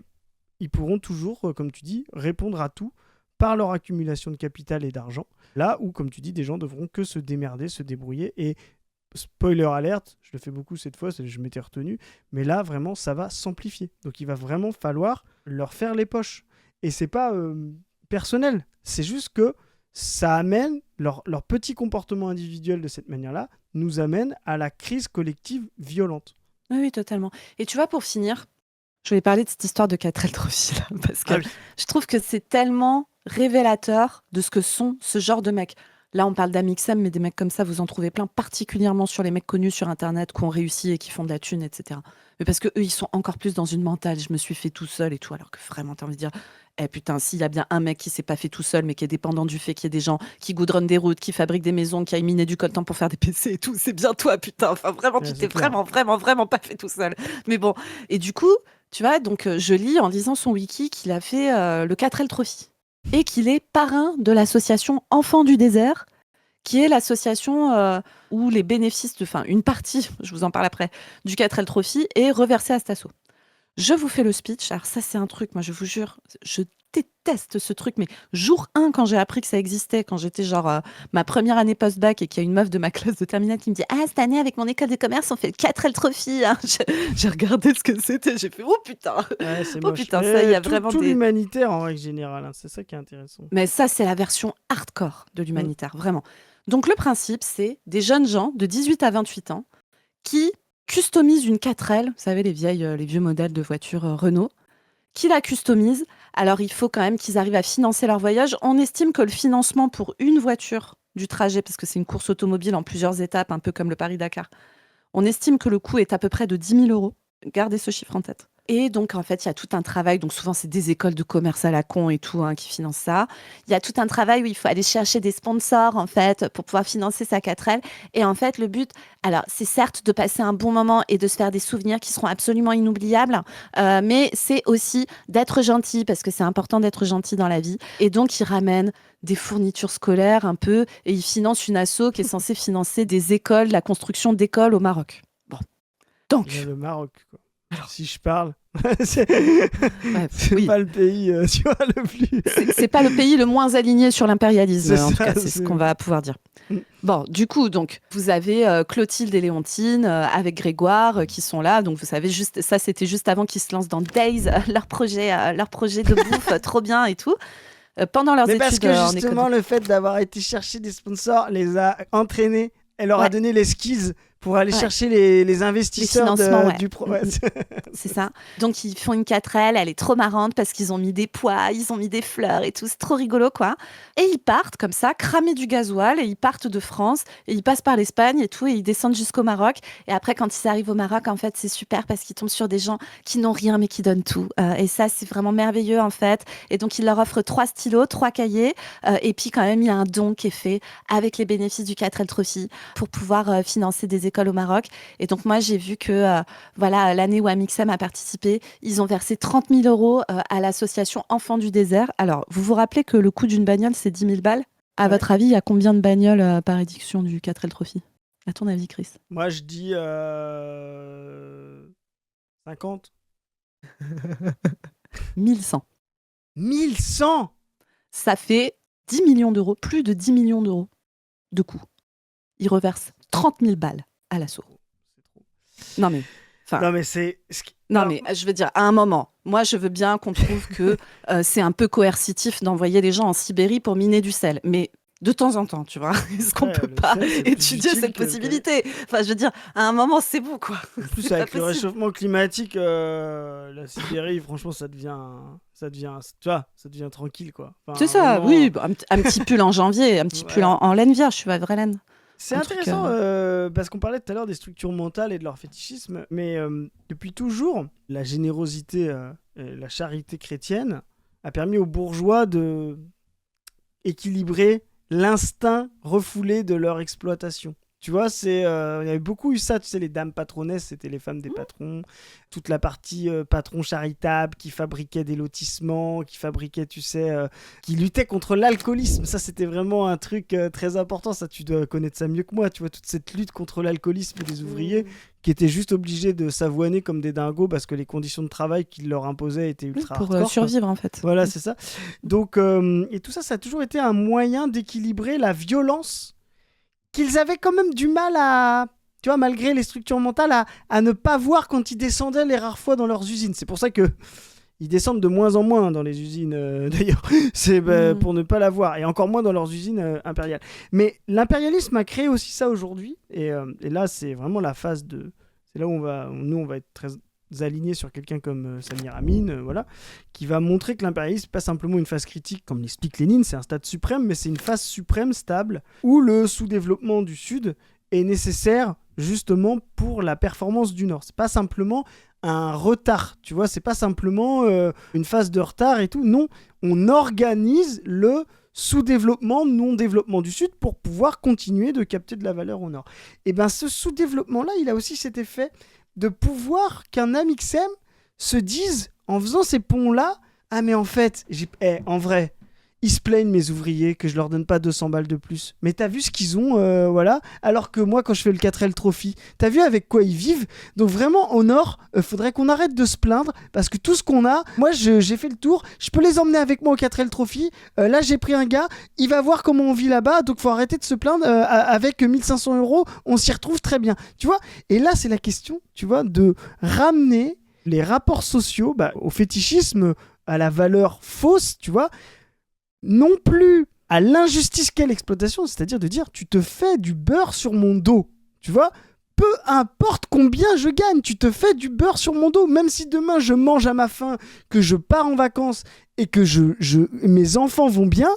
Speaker 2: ils pourront toujours, comme tu dis, répondre à tout par leur accumulation de capital et d'argent. Là où, comme tu dis, des gens devront que se démerder, se débrouiller. Et spoiler alerte, je le fais beaucoup cette fois, je m'étais retenu, mais là, vraiment, ça va s'amplifier. Donc il va vraiment falloir leur faire les poches. Et c'est pas personnel, c'est juste que ça amène, leur petit comportement individuel de cette manière-là, nous amène à la crise collective violente.
Speaker 1: Oui, oui, totalement. Et tu vois, pour finir, je voulais parler de cette histoire de Catrel Trophy, là, parce que
Speaker 2: Ah oui.
Speaker 1: je trouve que c'est tellement révélateur de ce que sont ce genre de mecs. Là, on parle d'Amixem, mais des mecs comme ça, vous en trouvez plein, particulièrement sur les mecs connus sur Internet qui ont réussi et qui font de la thune, etc. Mais parce que eux, ils sont encore plus dans une mentale. Je me suis fait tout seul et tout, alors que vraiment, t'as envie de dire, eh putain, s'il y a bien un mec qui s'est pas fait tout seul, mais qui est dépendant du fait qu'il y ait des gens qui goudronnent des routes, qui fabriquent des maisons, qui aillent miner du coltan pour faire des PC et tout, c'est bien toi, putain. Enfin, vraiment,
Speaker 2: Ouais,
Speaker 1: tu
Speaker 2: c'est
Speaker 1: t'es
Speaker 2: clair.
Speaker 1: vraiment pas fait tout seul. Mais bon. Et du coup, tu vois, donc je lis en lisant son wiki qu'il a fait le 4L Trophy et qu'il est parrain de l'association Enfants du désert, qui est l'association où les bénéfices, enfin une partie, je vous en parle après, du 4L Trophy est reversée à cet asso. Je vous fais le speech. Alors ça, c'est un truc, moi, je vous jure, je déteste ce truc. Mais jour 1, quand j'ai appris que ça existait, quand j'étais genre ma première année post-bac et qu'il y a une meuf de ma classe de terminale qui me dit « Ah, cette année, avec mon école de commerce, on fait le 4L Trophy. Hein. » J'ai regardé ce que c'était. J'ai fait « Oh putain !»
Speaker 2: Ouais, c'est
Speaker 1: Oh
Speaker 2: moche.
Speaker 1: putain, ça, il y a
Speaker 2: tout,
Speaker 1: vraiment
Speaker 2: tout
Speaker 1: des...
Speaker 2: l'humanitaire en règle générale, hein, c'est ça qui est intéressant.
Speaker 1: Mais ça, c'est la version hardcore de l'humanitaire, vraiment. Donc le principe, c'est des jeunes gens de 18 à 28 ans qui customisent une 4L, vous savez, les vieux modèles de voitures Renault, qui la customisent. Alors, il faut quand même qu'ils arrivent à financer leur voyage. On estime que le financement pour une voiture du trajet, parce que c'est une course automobile en plusieurs étapes, un peu comme le Paris-Dakar, on estime que le coût est à peu près de 10 000 euros. Gardez ce chiffre en tête. Et donc, en fait, il y a tout un travail. Donc, souvent, c'est des écoles de commerce à la con et tout qui financent ça. Il y a tout un travail où il faut aller chercher des sponsors, en fait, pour pouvoir financer sa 4L. Et en fait, le but, alors, c'est certes de passer un bon moment et de se faire des souvenirs qui seront absolument inoubliables, mais c'est aussi d'être gentil, parce que c'est important d'être gentil dans la vie. Et donc, ils ramènent des fournitures scolaires un peu, et ils financent une asso qui est censée financer des écoles, la construction d'écoles au Maroc. Bon. Donc,
Speaker 2: Il y a le Maroc, quoi. Si je parle, c'est
Speaker 1: oui.
Speaker 2: pas le pays, tu vois, le plus.
Speaker 1: C'est pas le pays le moins aligné sur l'impérialisme,
Speaker 2: C'est
Speaker 1: en tout
Speaker 2: ça,
Speaker 1: cas, c'est ce qu'on va pouvoir dire. Bon, du coup, donc, vous avez Clotilde et Léontine avec Grégoire qui sont là. Donc, vous savez, juste, ça, c'était juste avant qu'ils se lancent dans Days, leur projet de bouffe, trop bien et tout. Pendant leurs
Speaker 2: Mais
Speaker 1: études
Speaker 2: parce que
Speaker 1: en école
Speaker 2: justement, le fait d'avoir été chercher des sponsors les a entraînés. Elle leur a donné les skills pour aller chercher les investisseurs du pro. Ouais.
Speaker 1: C'est ça. Donc, ils font une 4L, elle est trop marrante parce qu'ils ont mis des pois, ils ont mis des fleurs et tout. C'est trop rigolo, quoi. Et ils partent comme ça, cramer du gasoil, et ils partent de France, et ils passent par l'Espagne et tout, et ils descendent jusqu'au Maroc. Et après, quand ils arrivent au Maroc, en fait, c'est super parce qu'ils tombent sur des gens qui n'ont rien, mais qui donnent tout. Et ça, c'est vraiment merveilleux, en fait. Et donc, ils leur offrent 3 stylos, 3 cahiers. Et puis, quand même, il y a un don qui est fait avec les bénéfices du 4L Trophy pour pouvoir financer des écoles au Maroc. Et donc, moi, j'ai vu que, voilà, l'année où Amixem a participé, ils ont versé 30 000 euros à l'association Enfants du désert. Alors, vous vous rappelez que le coût d'une bagnole, c'est 10 000 balles? À votre avis, il y a combien de bagnoles par édition du 4L Trophy? À ton avis, Chris?
Speaker 2: Moi, je dis 50.
Speaker 1: 1100.
Speaker 2: 1100.
Speaker 1: Ça fait 10 millions d'euros, plus de 10 millions d'euros de coûts. Ils reversent 30 000 balles à l'assaut. Non mais,
Speaker 2: non mais c'est...
Speaker 1: Non mais je veux dire, à un moment, moi je veux bien qu'on trouve que c'est un peu coercitif d'envoyer les gens en Sibérie pour miner du sel. Mais de temps en temps, tu vois, est-ce qu'on peut pas étudier cette possibilité? Enfin, je veux dire, à un moment, c'est bon, quoi.
Speaker 2: En plus, avec le réchauffement climatique, la Sibérie, franchement, ça devient, tu vois, ça devient tranquille, quoi. Enfin,
Speaker 1: c'est ça,
Speaker 2: vraiment...
Speaker 1: oui, un petit pull en janvier, un petit pull en laine vierge, je suis à vraie laine.
Speaker 2: C'est intéressant parce qu'on parlait tout à l'heure des structures mentales et de leur fétichisme, mais depuis toujours, la générosité et la charité chrétienne a permis aux bourgeois de équilibrer l'instinct refoulé de leur exploitation. Tu vois, il y avait beaucoup eu ça, tu sais, les dames patronesses, c'était les femmes des patrons, toute la partie patron charitable qui fabriquait des lotissements, qui fabriquait, tu sais, qui luttait contre l'alcoolisme. Ça, c'était vraiment un truc très important, ça, tu dois connaître ça mieux que moi, tu vois, toute cette lutte contre l'alcoolisme des ouvriers qui étaient juste obligés de s'avoiner comme des dingos parce que les conditions de travail qu'ils leur imposaient étaient ultra
Speaker 1: pour
Speaker 2: hardcore,
Speaker 1: survivre, en fait.
Speaker 2: Voilà, c'est ça. Donc, et tout ça, ça a toujours été un moyen d'équilibrer la violence qu'ils avaient quand même du mal à, tu vois, malgré les structures mentales, à ne pas voir quand ils descendaient les rares fois dans leurs usines. C'est pour ça que ils descendent de moins en moins dans les usines, d'ailleurs. C'est pour ne pas la voir. Et encore moins dans leurs usines impériales. Mais l'impérialisme a créé aussi ça aujourd'hui. Et là, c'est vraiment la phase de... C'est là où nous, on va être très alignés sur quelqu'un comme Samir Amin, voilà, qui va montrer que l'impérialisme n'est pas simplement une phase critique, comme l'explique Lénine, c'est un stade suprême, mais c'est une phase suprême stable, où le sous-développement du Sud est nécessaire justement pour la performance du Nord. C'est pas simplement un retard, tu vois, c'est pas simplement une phase de retard et tout, non, on organise le sous-développement, non-développement du Sud pour pouvoir continuer de capter de la valeur au Nord. Et bien ce sous-développement-là, il a aussi cet effet de pouvoir qu'un Amixem se dise, en faisant ces ponts-là, ah mais en fait, en vrai, ils se plaignent mes ouvriers que je leur donne pas 200 balles de plus. Mais t'as vu ce qu'ils ont, voilà. Alors que moi, quand je fais le 4L Trophy, t'as vu avec quoi ils vivent. Donc vraiment, au Nord, faudrait qu'on arrête de se plaindre parce que tout ce qu'on a, moi, j'ai fait le tour. Je peux les emmener avec moi au 4L Trophy. Là, j'ai pris un gars, il va voir comment on vit là-bas. Donc faut arrêter de se plaindre. Avec 1500 €, on s'y retrouve très bien. Tu vois. Et là, c'est la question, tu vois, de ramener les rapports sociaux au fétichisme, à la valeur fausse, tu vois. Non plus à l'injustice qu'est l'exploitation, c'est-à-dire de dire tu te fais du beurre sur mon dos, tu vois, peu importe combien je gagne, tu te fais du beurre sur mon dos, même si demain je mange à ma faim, que je pars en vacances et que mes enfants vont bien,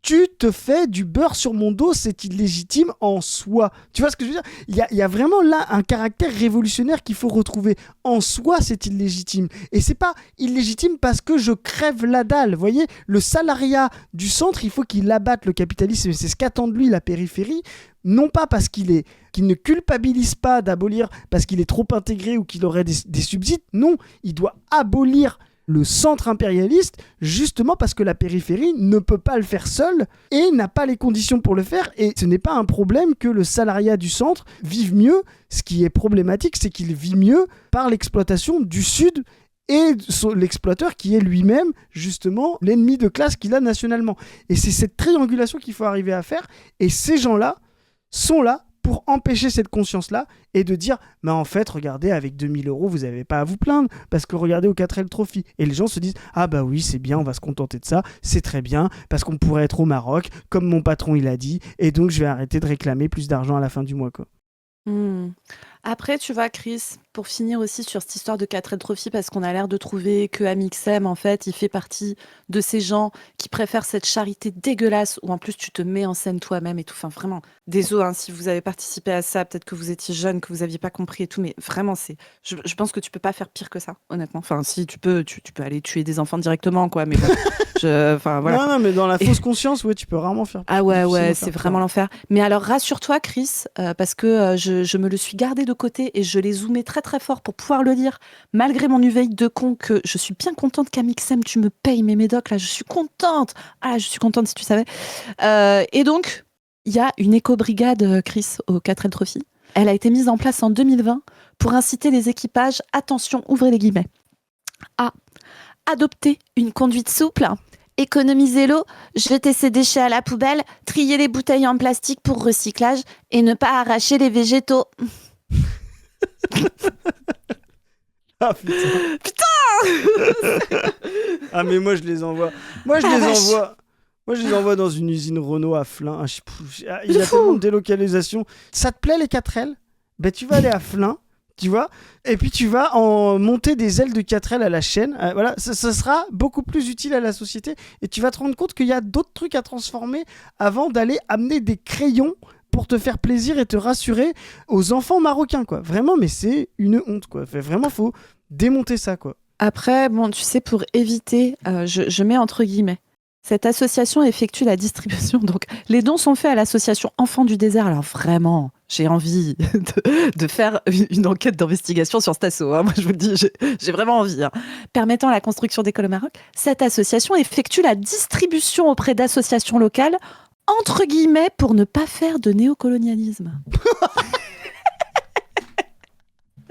Speaker 2: tu te fais du beurre sur mon dos, c'est illégitime en soi. Tu vois ce que je veux dire ? Il y a vraiment là un caractère révolutionnaire qu'il faut retrouver. En soi, c'est illégitime. Et c'est pas illégitime parce que je crève la dalle. Vous voyez, le salariat du centre, il faut qu'il abatte le capitalisme. C'est ce qu'attend de lui la périphérie. Non pas parce qu'il ne culpabilise pas d'abolir parce qu'il est trop intégré ou qu'il aurait des subsides. Non, il doit abolir le centre impérialiste, justement parce que la périphérie ne peut pas le faire seule et n'a pas les conditions pour le faire. Et ce n'est pas un problème que le salariat du centre vive mieux. Ce qui est problématique, c'est qu'il vit mieux par l'exploitation du Sud et l'exploiteur qui est lui-même, justement, l'ennemi de classe qu'il a nationalement. Et c'est cette triangulation qu'il faut arriver à faire. Et ces gens-là sont là pour empêcher cette conscience-là et de dire mais en fait, regardez, avec 2000 €, vous n'avez pas à vous plaindre parce que regardez au 4L Trophy. Et les gens se disent ah bah oui, c'est bien, on va se contenter de ça, c'est très bien parce qu'on pourrait être au Maroc, comme mon patron il a dit, et donc je vais arrêter de réclamer plus d'argent à la fin du mois, quoi.
Speaker 1: Après, tu vois, Chris, pour finir aussi sur cette histoire de 4L Trophy, parce qu'on a l'air de trouver que Amixem, en fait, il fait partie de ces gens qui préfèrent cette charité dégueulasse où en plus tu te mets en scène toi-même et tout. Enfin, vraiment, désolé si vous avez participé à ça, peut-être que vous étiez jeune, que vous n'aviez pas compris et tout, mais vraiment, je pense que tu peux pas faire pire que ça, honnêtement. Enfin, si tu peux aller tuer des enfants directement, quoi, mais bon, enfin, voilà.
Speaker 2: Non, mais dans la fausse conscience, ouais, tu peux rarement faire.
Speaker 1: Ah ouais, c'est vraiment l'enfer. Mais alors, rassure-toi, Chris, parce que je me le suis gardé de côté et je l'ai zoomé très très fort pour pouvoir le lire, malgré mon uveille de con, que je suis bien contente qu'Amixem, tu me payes mes médocs, là, je suis contente. Ah, je suis contente si tu savais. Et donc, il y a une éco-brigade, Chris, au 4L Trophy. Elle a été mise en place en 2020 pour inciter les équipages, attention, ouvrez les guillemets, à adopter une conduite souple, économiser l'eau, jeter ses déchets à la poubelle, trier les bouteilles en plastique pour recyclage et ne pas arracher les végétaux.
Speaker 2: Ah putain. Ah mais moi je les envoie. Moi je les envoie dans une usine Renault à Flins. Il y a tellement de délocalisation. Ça te plaît les 4L ? Ben tu vas aller à Flins, tu vois, et puis tu vas en monter des ailes de 4L à la chaîne. Voilà, ça sera beaucoup plus utile à la société et tu vas te rendre compte qu'il y a d'autres trucs à transformer avant d'aller amener des crayons pour te faire plaisir et te rassurer aux enfants marocains, quoi. Vraiment, mais c'est une honte, quoi. Vraiment, faut démonter ça, quoi.
Speaker 1: Après, bon, tu sais, pour éviter, je mets entre guillemets, cette association effectue la distribution. Donc, les dons sont faits à l'association Enfants du désert. Alors vraiment, j'ai envie de faire une enquête d'investigation sur cet asso. Hein. Moi, je vous le dis, j'ai vraiment envie. Hein. Permettant la construction d'écoles au Maroc, cette association effectue la distribution auprès d'associations locales, entre guillemets, pour ne pas faire de néocolonialisme.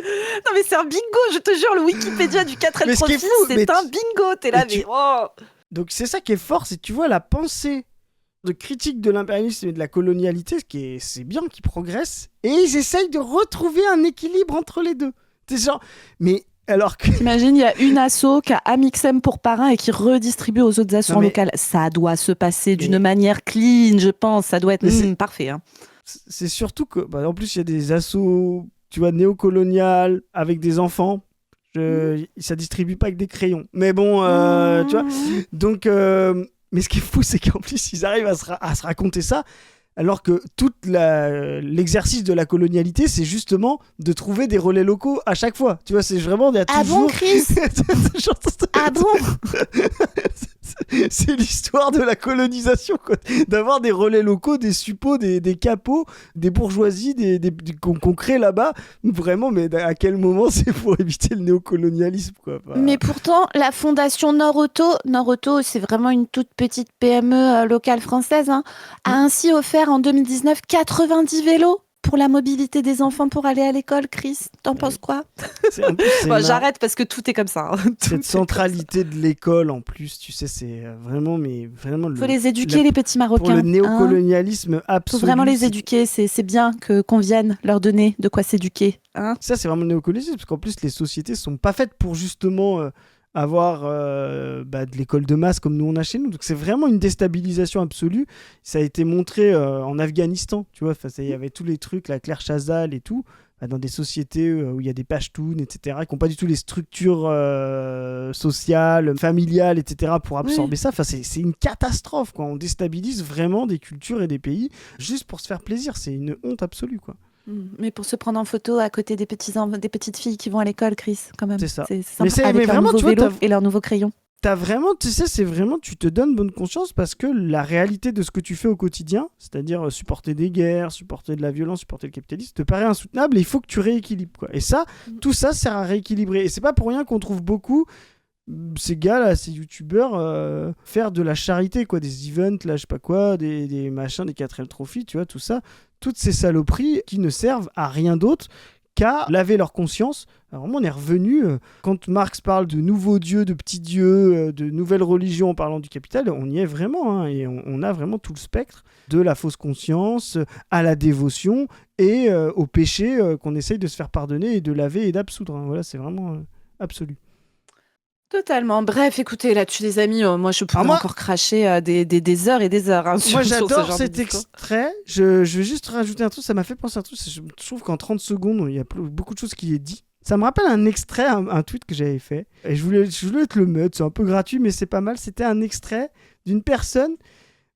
Speaker 1: Non mais c'est un bingo, je te jure, le Wikipédia du 4L Trophy, c'est un bingo, t'es là, mais oh.
Speaker 2: Donc c'est ça qui est fort, c'est que tu vois la pensée de critique de l'impérialisme et de la colonialité, c'est bien qu'ils progressent, et ils essayent de retrouver un équilibre entre les deux. C'est genre, mais alors que...
Speaker 1: T'imagines, il y a une asso qui a Amixem pour parrain et qui redistribue aux autres assos locales. Ça doit se passer d'une manière clean, je pense, ça doit être parfait. Hein.
Speaker 2: C'est surtout que, en plus il y a des assos, tu vois, néocoloniales, avec des enfants. Ça distribue pas avec des crayons. Mais bon, tu vois. Donc, mais ce qui est fou, c'est qu'en plus, ils arrivent à se raconter ça alors que l'exercice de la colonialité, c'est justement de trouver des relais locaux à chaque fois. Tu vois, c'est vraiment... Il y a
Speaker 1: Ah
Speaker 2: toujours...
Speaker 1: bon, Chris? Ah bon?
Speaker 2: C'est l'histoire de la colonisation, quoi. D'avoir des relais locaux, des suppôts, des capots, des bourgeoisies qu'on crée là-bas. Vraiment, mais à quel moment c'est pour éviter le néocolonialisme, quoi. Enfin...
Speaker 1: Mais pourtant, la fondation Nord-Auto, c'est vraiment une toute petite PME locale française, hein, a ainsi offert en 2019 90 vélos pour la mobilité des enfants pour aller à l'école. Chris, t'en penses quoi? J'arrête parce que tout est comme ça. Hein.
Speaker 2: Cette centralité de l'école, en plus, tu sais, c'est vraiment...
Speaker 1: Faut les éduquer, les petits Marocains.
Speaker 2: Pour le néocolonialisme absolu.
Speaker 1: Faut vraiment les éduquer. C'est bien qu'on vienne leur donner de quoi s'éduquer. Hein.
Speaker 2: Ça, c'est vraiment le néocolonialisme, parce qu'en plus, les sociétés sont pas faites pour justement... avoir de l'école de masse comme nous on a chez nous. Donc c'est vraiment une déstabilisation absolue. Ça a été montré en Afghanistan, tu vois. Il y avait tous les trucs, la Claire Chazal et tout, dans des sociétés où il y a des Pashtuns, etc., qui n'ont pas du tout les structures sociales, familiales, etc., pour absorber ça. Enfin, c'est une catastrophe, quoi. On déstabilise vraiment des cultures et des pays juste pour se faire plaisir. C'est une honte absolue, quoi.
Speaker 1: Mais pour se prendre en photo à côté des petites filles qui vont à l'école, Chris, quand même.
Speaker 2: C'est ça.
Speaker 1: C'est sympa, avec leur nouveau vélo et leur nouveau crayon.
Speaker 2: T'as vraiment, tu sais, c'est vraiment, tu te donnes bonne conscience parce que la réalité de ce que tu fais au quotidien, c'est-à-dire supporter des guerres, supporter de la violence, supporter le capitalisme, te paraît insoutenable et il faut que tu rééquilibres, quoi. Et ça, tout ça sert à rééquilibrer. Et c'est pas pour rien qu'on trouve beaucoup ces gars là, ces youtubeurs faire de la charité, quoi, des events là, je sais pas quoi, des machins, des 4L Trophy, tu vois, tout ça, toutes ces saloperies qui ne servent à rien d'autre qu'à laver leur conscience. Alors vraiment, on est revenu, quand Marx parle de nouveaux dieux, de petits dieux, de nouvelles religions en parlant du capital, on y est vraiment, hein, et on a vraiment tout le spectre de la fausse conscience à la dévotion et au péché qu'on essaye de se faire pardonner et de laver et d'absoudre. Hein. Voilà, c'est vraiment absolu.
Speaker 1: Totalement. Bref, écoutez, là-dessus, les amis, moi, je pourrais encore cracher des heures et des heures. Hein,
Speaker 2: moi,
Speaker 1: sur
Speaker 2: j'adore
Speaker 1: ce genre
Speaker 2: cet extrait. Je vais juste rajouter un truc. Ça m'a fait penser à un truc. Je trouve qu'en 30 secondes, il y a beaucoup de choses qui est dit. Ça me rappelle un extrait, un tweet que j'avais fait. Et je voulais te le mettre. C'est un peu gratuit, mais c'est pas mal. C'était un extrait d'une personne.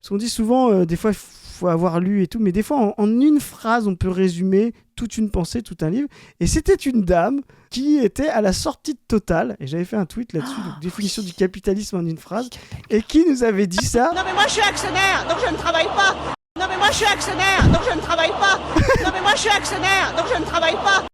Speaker 2: Parce qu'on dit souvent, des fois, il faut avoir lu et tout. Mais des fois, en une phrase, on peut résumer toute une pensée, tout un livre. Et c'était une dame qui était à la sortie de Total. Et j'avais fait un tweet là-dessus, donc définition du capitalisme en une phrase. Et qui nous avait dit ça.
Speaker 4: Non mais moi je suis actionnaire, donc je ne travaille pas. Non mais moi je suis actionnaire, donc je ne travaille pas. Non mais moi je suis actionnaire, donc je ne travaille pas.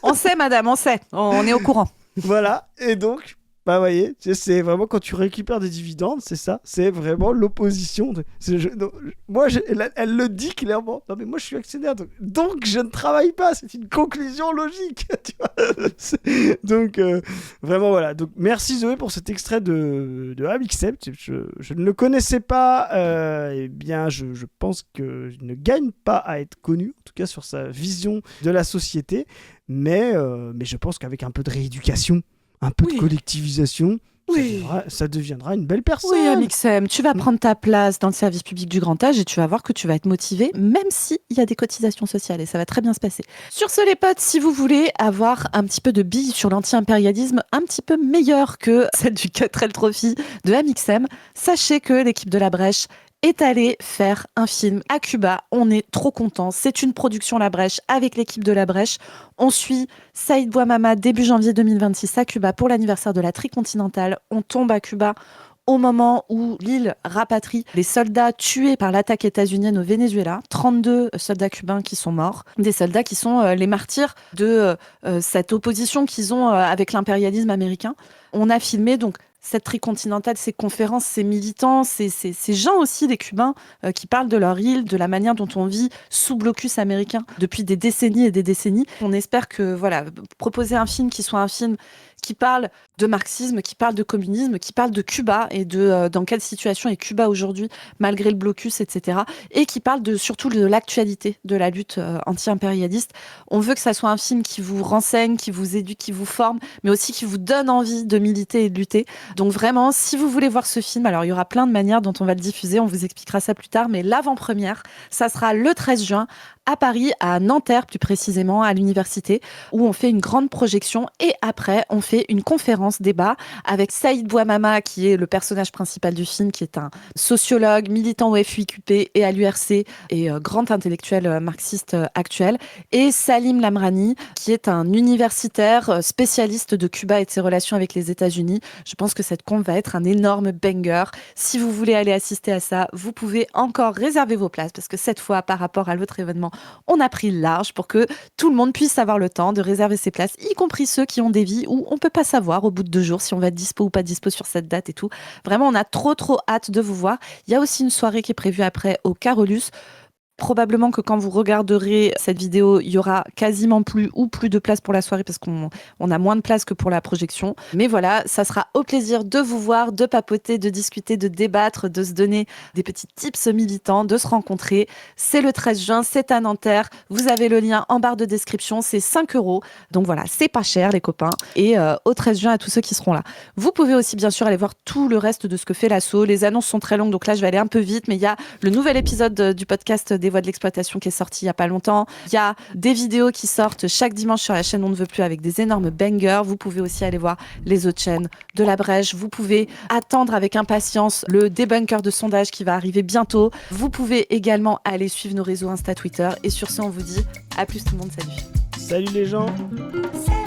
Speaker 1: On sait, madame, on sait. On est au courant.
Speaker 2: Voilà. Et donc, bah, vous voyez, c'est vraiment quand tu récupères des dividendes, c'est ça. C'est vraiment l'opposition. Elle le dit clairement. Non, mais moi, je suis actionnaire. Donc je ne travaille pas. C'est une conclusion logique. Tu vois. Donc, vraiment, voilà. Donc, merci Zoé pour cet extrait de Amixem. Je ne le connaissais pas. Eh bien, je pense qu'il ne gagne pas à être connu, en tout cas sur sa vision de la société. Mais je pense qu'avec un peu de rééducation, un peu de collectivisation, ça deviendra une belle personne.
Speaker 1: Oui, Amixem, tu vas prendre ta place dans le service public du grand âge et tu vas voir que tu vas être motivé, même s'il y a des cotisations sociales, et ça va très bien se passer. Sur ce, les potes, si vous voulez avoir un petit peu de billes sur l'anti-impérialisme, un petit peu meilleure que celle du 4L Trophy de Amixem, sachez que l'équipe de La Brèche est allé faire un film à Cuba. On est trop contents. C'est une production La Brèche avec l'équipe de La Brèche. On suit Saïd Bouamama début janvier 2026 à Cuba pour l'anniversaire de la tricontinentale. On tombe à Cuba au moment où l'île rapatrie les soldats tués par l'attaque états-unienne au Venezuela. 32 soldats cubains qui sont morts. Des soldats qui sont les martyrs de cette opposition qu'ils ont avec l'impérialisme américain. On a filmé donc cette tricontinentale, ces conférences, ces militants, ces gens aussi, des Cubains, qui parlent de leur île, de la manière dont on vit sous blocus américain depuis des décennies et des décennies. On espère que, voilà, proposer un film qui soit un film qui parle de marxisme, qui parle de communisme, qui parle de Cuba et de dans quelle situation est Cuba aujourd'hui, malgré le blocus, etc. Et qui parle surtout de l'actualité de la lutte anti-impérialiste. On veut que ça soit un film qui vous renseigne, qui vous éduque, qui vous forme, mais aussi qui vous donne envie de militer et de lutter. Donc vraiment, si vous voulez voir ce film, alors il y aura plein de manières dont on va le diffuser, on vous expliquera ça plus tard, mais l'avant-première, ça sera le 13 juin à Paris, à Nanterre plus précisément, à l'université, où on fait une grande projection et après on fait une conférence débat avec Saïd Bouamama, qui est le personnage principal du film, qui est un sociologue, militant au FUIQP et à l'URC et grand intellectuel marxiste actuel, et Salim Lamrani, qui est un universitaire spécialiste de Cuba et de ses relations avec les États-Unis. Je pense que cette conf va être un énorme banger. Si vous voulez aller assister à ça, vous pouvez encore réserver vos places, parce que cette fois, par rapport à l'autre événement, on a pris large pour que tout le monde puisse avoir le temps de réserver ses places, y compris ceux qui ont des vies où on peut pas savoir au bout de 2 jours si on va être dispo ou pas dispo sur cette date et tout. Vraiment, on a trop hâte de vous voir. Il y a aussi une soirée qui est prévue après au Carolus. Probablement que quand vous regarderez cette vidéo, il y aura quasiment plus de place pour la soirée parce qu'on a moins de place que pour la projection. Mais voilà, ça sera au plaisir de vous voir, de papoter, de discuter, de débattre, de se donner des petits tips militants, de se rencontrer. C'est le 13 juin, c'est à Nanterre. Vous avez le lien en barre de description, c'est 5 €. Donc voilà, c'est pas cher les copains. Et au 13 juin à tous ceux qui seront là. Vous pouvez aussi bien sûr aller voir tout le reste de ce que fait l'asso. Les annonces sont très longues, donc là je vais aller un peu vite. Mais il y a le nouvel épisode du podcast des Voix de l'exploitation qui est sorti il y a pas longtemps. Il y a des vidéos qui sortent chaque dimanche sur la chaîne On ne veut plus avec des énormes bangers. Vous pouvez aussi aller voir les autres chaînes de la Brèche. Vous pouvez attendre avec impatience le débunker de sondage qui va arriver bientôt. Vous pouvez également aller suivre nos réseaux Insta, Twitter. Et sur ce, on vous dit à plus tout le monde. Salut.
Speaker 2: Salut les gens.
Speaker 1: Salut.